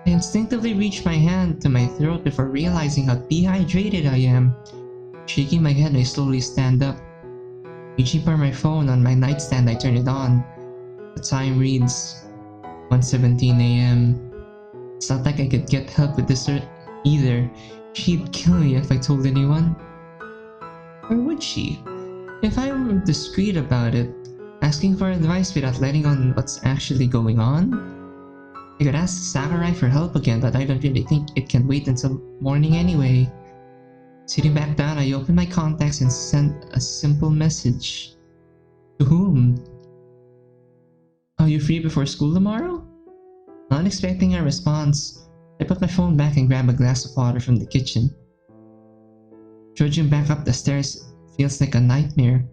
I instinctively reach my hand to my throat before realizing how dehydrated I am. Shaking my head, I slowly stand up. Reaching for my phone on my nightstand, I turn it on. The time reads 1:17 a.m. It's not like I could get help with this either. She'd kill me if I told anyone. Or would she? If I were discreet about it, asking for advice without letting on what's actually going on? I could ask Sakurai for help again, but I don't really think it can wait until morning anyway. Sitting back down, I open my contacts and send a simple message. To whom? Are you free before school tomorrow? Not expecting a response, I put my phone back and grab a glass of water from the kitchen. Trudging back up the stairs feels like a nightmare.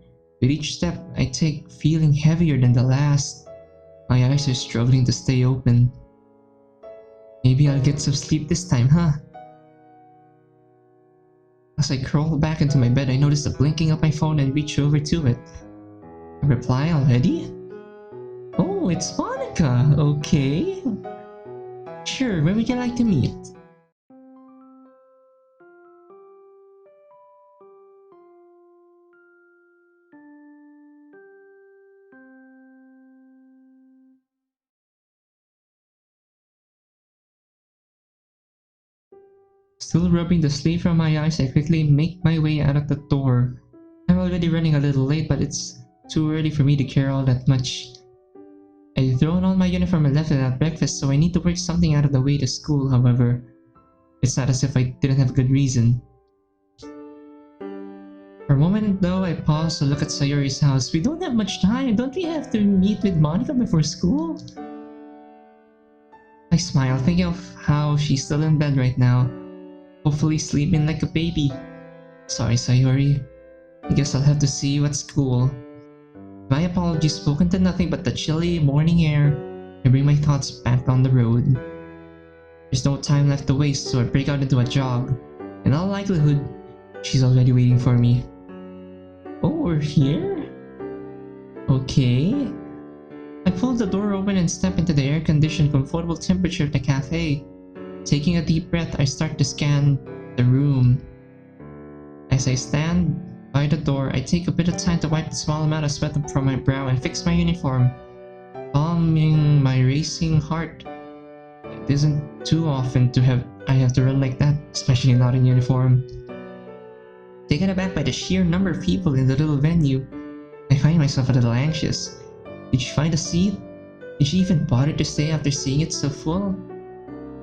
With each step I take feeling heavier than the last. My eyes are struggling to stay open. Maybe I'll get some sleep this time, huh? As I crawl back into my bed, I notice the blinking of my phone and reach over to it. A reply already? Oh, it's Monica! Okay. Sure, where would you like to meet? Still rubbing the sleep from my eyes, I quickly make my way out of the door. I'm already running a little late, but it's too early for me to care all that much. I've thrown on my uniform and left without breakfast, so I need to work something out of the way to school, however. It's not as if I didn't have good reason. For a moment though, I pause to look at Sayori's house. We don't have much time. Don't we have to meet with Monica before school? I smile, thinking of how she's still in bed right now. Hopefully sleeping like a baby. Sorry, Sayori. I guess I'll have to see you at school. My apologies spoken to nothing but the chilly morning air. I bring my thoughts back on the road. There's no time left to waste, so I break out into a jog. In all likelihood, She's already waiting for me. Oh, we're here? Okay. I pull the door open and step into the air-conditioned, comfortable temperature of the cafe. Taking a deep breath, I start to scan the room. As I stand by the door, I take a bit of time to wipe the small amount of sweat from my brow and fix my uniform, calming my racing heart. It isn't too often I have to run like that, especially not in uniform. Taken aback by the sheer number of people in the little venue, I find myself a little anxious. Did she find a seat? Did she even bother to stay after seeing it so full?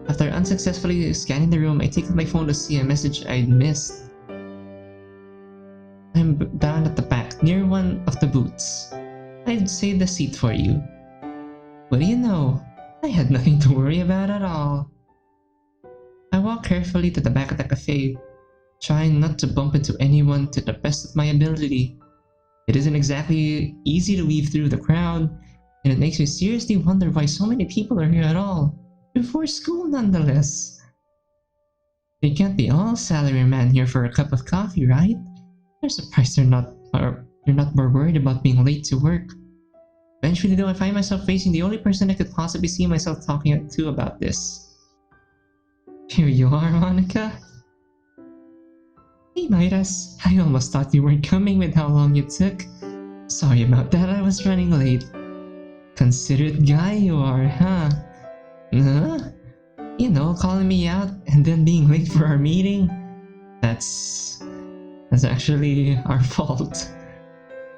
After unsuccessfully scanning the room, I take out my phone to see a message I'd missed. I'm down at the back, near one of the booths. I'd saved the seat for you. What do you know? I had nothing to worry about at all. I walk carefully to the back of the cafe, trying not to bump into anyone to the best of my ability. It isn't exactly easy to weave through the crowd, and it makes me seriously wonder why so many people are here at all. Before school, nonetheless. They can't be all salaryman here for a cup of coffee, right? I'm surprised you're not more worried about being late to work. Eventually, though, I find myself facing the only person I could possibly see myself talking to about this. Here you are, Monica. Hey, Midas. I almost thought you weren't coming with how long you took. Sorry about that, I was running late. Considerate guy you are, huh? You know, calling me out and then being late for our meeting? That's actually our fault.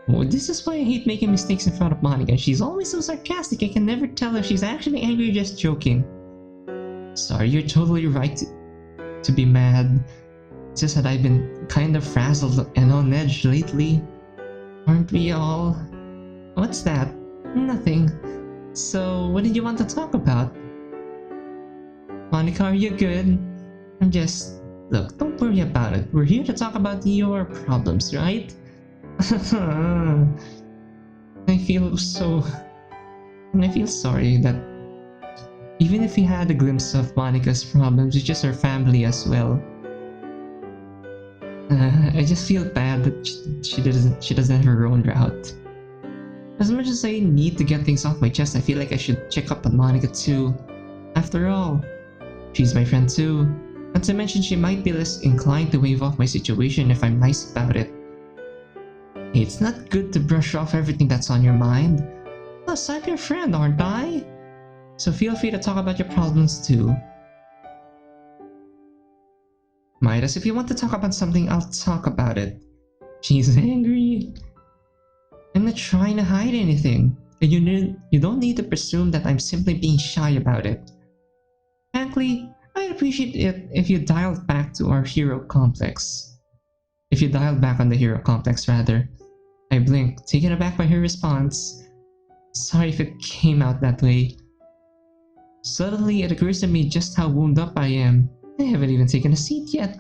Oh, this is why I hate making mistakes in front of Monica. She's always so sarcastic, I can never tell if she's actually angry or just joking. Sorry, you're totally right to be mad. It's just that I've been kind of frazzled and on edge lately. Aren't we all? What's that? Nothing. So, what did you want to talk about? Monica, are you good? Look, don't worry about it. We're here to talk about your problems, right? I feel sorry that even if we had a glimpse of Monica's problems, it's just her family as well. I just feel bad that she doesn't have her own route. As much as I need to get things off my chest, I feel like I should check up on Monica too. After all, she's my friend too. Not to mention she might be less inclined to wave off my situation if I'm nice about it. Hey, it's not good to brush off everything that's on your mind. Plus, I'm your friend, aren't I? So feel free to talk about your problems too. Midas, if you want to talk about something, I'll talk about it. She's angry. I'm not trying to hide anything, and you don't need to presume that I'm simply being shy about it. Frankly, I'd appreciate it if you dialed back to our hero complex. If you dialed back on the hero complex, rather. I blink, taken aback by her response. Sorry if it came out that way. Suddenly, it occurs to me just how wound up I am. I haven't even taken a seat yet.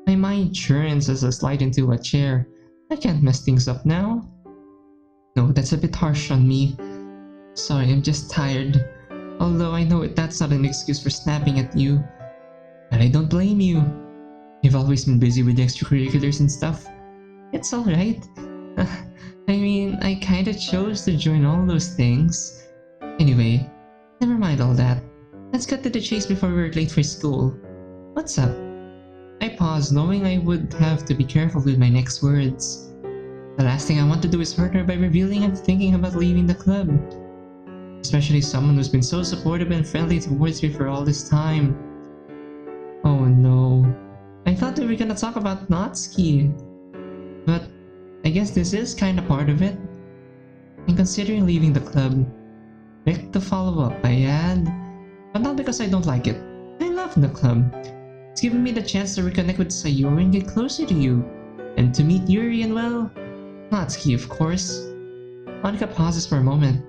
My mind churns as I slide into a chair. I can't mess things up now. No, that's a bit harsh on me. Sorry, I'm just tired. Although I know that's not an excuse for snapping at you. But I don't blame you. You've always been busy with the extracurriculars and stuff. It's alright. I mean, I kinda chose to join all those things. Anyway, never mind all that. Let's cut to the chase before we're late for school. What's up? I pause, knowing I would have to be careful with my next words. The last thing I want to do is hurt her by revealing I'm thinking about leaving the club. Especially someone who's been so supportive and friendly towards me for all this time. Oh no. I thought we were gonna talk about Natsuki. But I guess this is kinda part of it. I'm considering leaving the club. Beg to follow up, I add. But not because I don't like it. I love the club. It's given me the chance to reconnect with Sayori and get closer to you. And to meet Yuri and well, Natsuki of course. Monica pauses for a moment.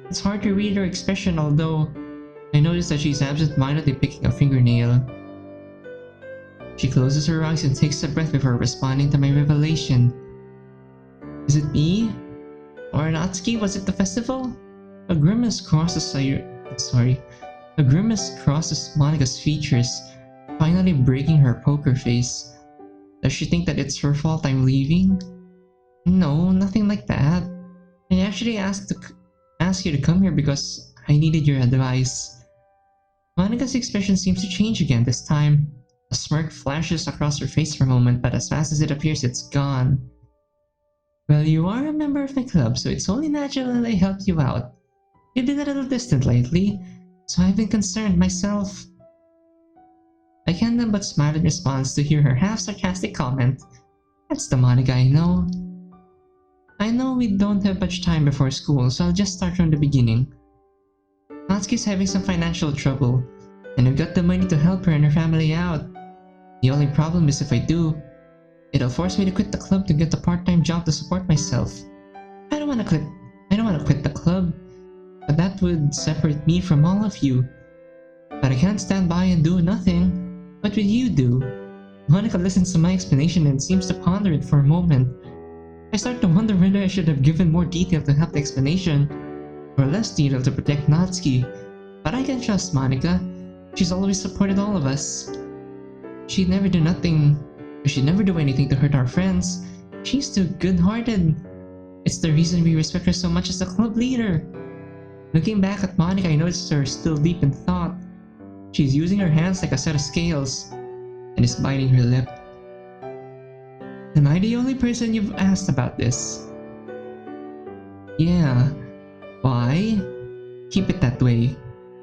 It's hard to read her expression, although I notice that she's absent-mindedly picking a fingernail. She closes her eyes and takes a breath before responding to my revelation. Is it me? Or Natsuki? Was it the festival? A grimace crosses Monica's features, finally breaking her poker face. Does she think that it's her fault I'm leaving? No, nothing like that. I actually asked you to come here because I needed your advice. Monika's expression seems to change again this time. A smirk flashes across her face for a moment, but as fast as it appears, it's gone. Well, you are a member of my club, so it's only natural that I helped you out. You've been a little distant lately, so I've been concerned myself. I can't help but smile in response to hear her half-sarcastic comment. That's the Monica I know. I know we don't have much time before school, so I'll just start from the beginning. Natsuki's having some financial trouble, and I've got the money to help her and her family out. The only problem is if I do, it'll force me to quit the club to get a part-time job to support myself. I don't want to quit the club, but that would separate me from all of you. But I can't stand by and do nothing. What would you do? Monica listens to my explanation and seems to ponder it for a moment. I start to wonder whether I should have given more detail to help the explanation, or less detail to protect Natsuki. But I can trust Monica. She's always supported all of us. She'd never do anything to hurt our friends. She's too good-hearted. It's the reason we respect her so much as the club leader. Looking back at Monica, I noticed her still deep in thought. She's using her hands like a set of scales, and is biting her lip. Am I the only person you've asked about this? Yeah. Why? Keep it that way.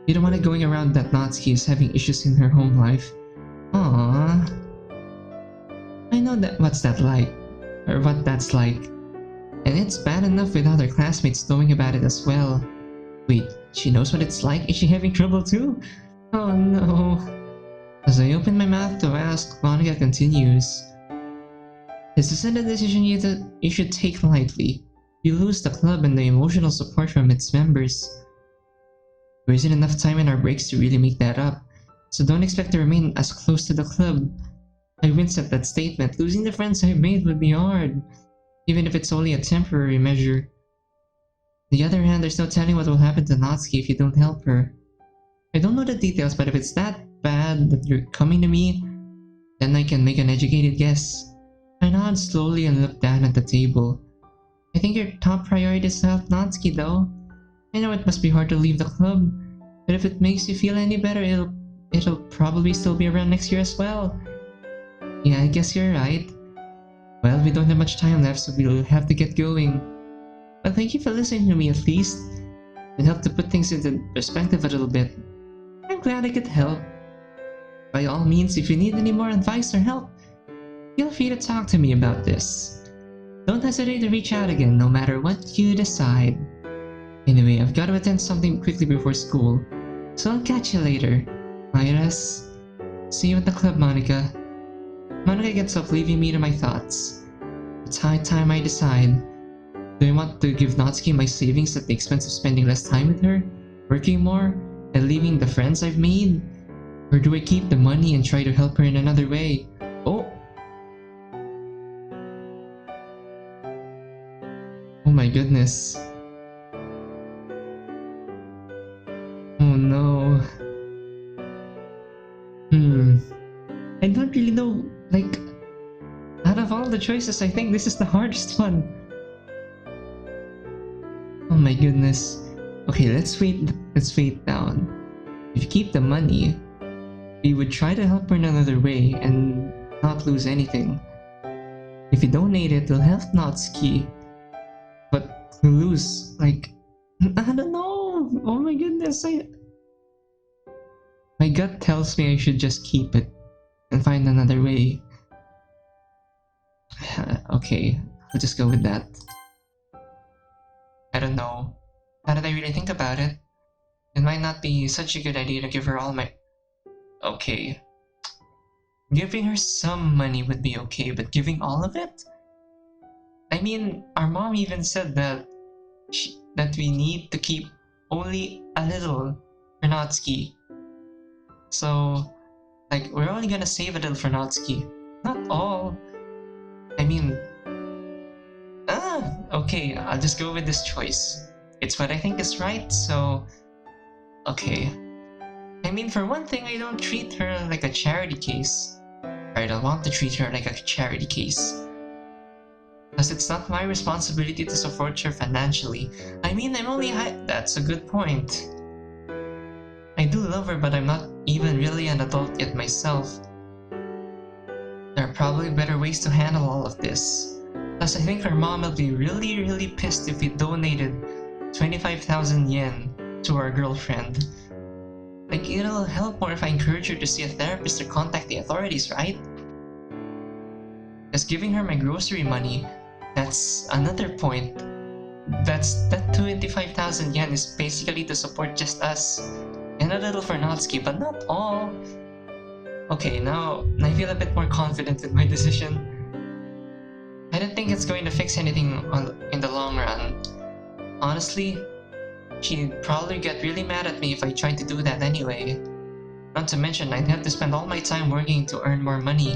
You don't want it going around that Natsuki is having issues in her home life. Aww. I know what that's like. And it's bad enough with other classmates knowing about it as well. Wait, she knows what it's like? Is she having trouble too? Oh no. As I open my mouth to ask, Monica continues. This isn't a decision you should take lightly. You lose the club and the emotional support from its members. There isn't enough time in our breaks to really make that up, so don't expect to remain as close to the club. I winced at that statement. Losing the friends I've made would be hard, even if it's only a temporary measure. On the other hand, there's no telling what will happen to Natsuki if you don't help her. I don't know the details, but if it's that bad that you're coming to me, then I can make an educated guess. I nod slowly and look down at the table. I think your top priority is to help Natsuki though. I know it must be hard to leave the club, but if it makes you feel any better, it'll probably still be around next year as well. Yeah, I guess you're right. Well, we don't have much time left, so we'll have to get going. But thank you for listening to me at least. It helped to put things into perspective a little bit. I'm glad I could help. By all means, if you need any more advice or help, feel free to talk to me about this. Don't hesitate to reach out again, no matter what you decide. Anyway, I've got to attend something quickly before school, so I'll catch you later. Midas. See you at the club, Monica. Monica gets up, leaving me to my thoughts. It's high time I decide. Do I want to give Natsuki my savings at the expense of spending less time with her, working more, and leaving the friends I've made? Or do I keep the money and try to help her in another way? Oh! Oh my goodness. Oh no. I don't really know, like, out of all the choices, I think this is the hardest one. Oh my goodness. Okay, let's wait down. If you keep the money, we would try to help her in another way and not lose anything. If you donate it, it'll help Natsuki. But to lose, like, I don't know. Oh my goodness, my gut tells me I should just keep it and find another way. Okay, I'll just go with that. I don't know. Now that I really think about it, it might not be such a good idea to give her all my... Okay. Giving her some money would be okay, but giving all of it? I mean, our mom even said that we need to keep only a little for Natsuki. So, like, we're only gonna save a little for Natsuki. Not all. I mean... okay, I'll just go with this choice. It's what I think is right, so... Okay. I mean, for one thing, I don't treat her like a charity case. I don't want to treat her like a charity case. Because it's not my responsibility to support her financially. I mean, I'm only That's a good point. I do love her, but I'm not even really an adult yet myself. There are probably better ways to handle all of this. Plus, I think her mom will be really pissed if we donated 25,000 yen to our girlfriend. Like, it'll help more if I encourage her to see a therapist or contact the authorities, right? Because giving her my grocery money, that's another point. That 25,000 yen is basically to support just us. And a little for Natsuki, but not all. Okay, now I feel a bit more confident with my decision. I don't think it's going to fix anything in the long run. Honestly, she'd probably get really mad at me if I tried to do that anyway. Not to mention, I'd have to spend all my time working to earn more money.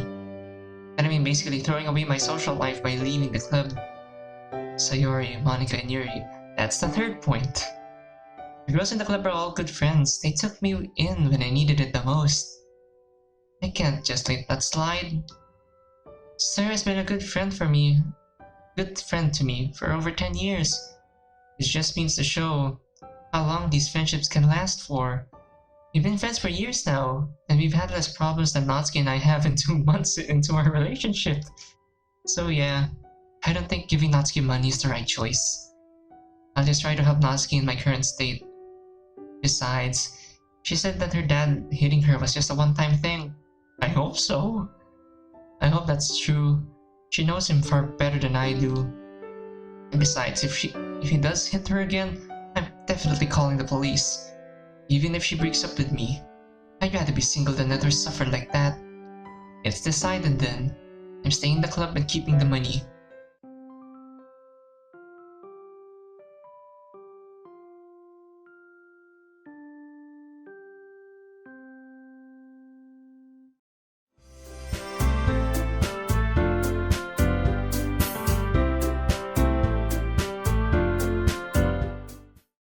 And I mean basically throwing away my social life by leaving the club. Sayori, Monica, and Yuri. That's the third point. The girls in the club are all good friends. They took me in when I needed it the most. I can't just let that slide. Sarah has been a good friend to me for over 10 years. It just means to show how long these friendships can last for. We've been friends for years now, and we've had less problems than Natsuki and I have in 2 months into our relationship. So yeah, I don't think giving Natsuki money is the right choice. I'll just try to help Natsuki in my current state. Besides, she said that her dad hitting her was just a one-time thing. I hope so. I hope that's true. She knows him far better than I do. And besides, if he does hit her again, I'm definitely calling the police. Even if she breaks up with me, I'd rather be single than let her suffer like that. It's decided then. I'm staying in the club and keeping the money.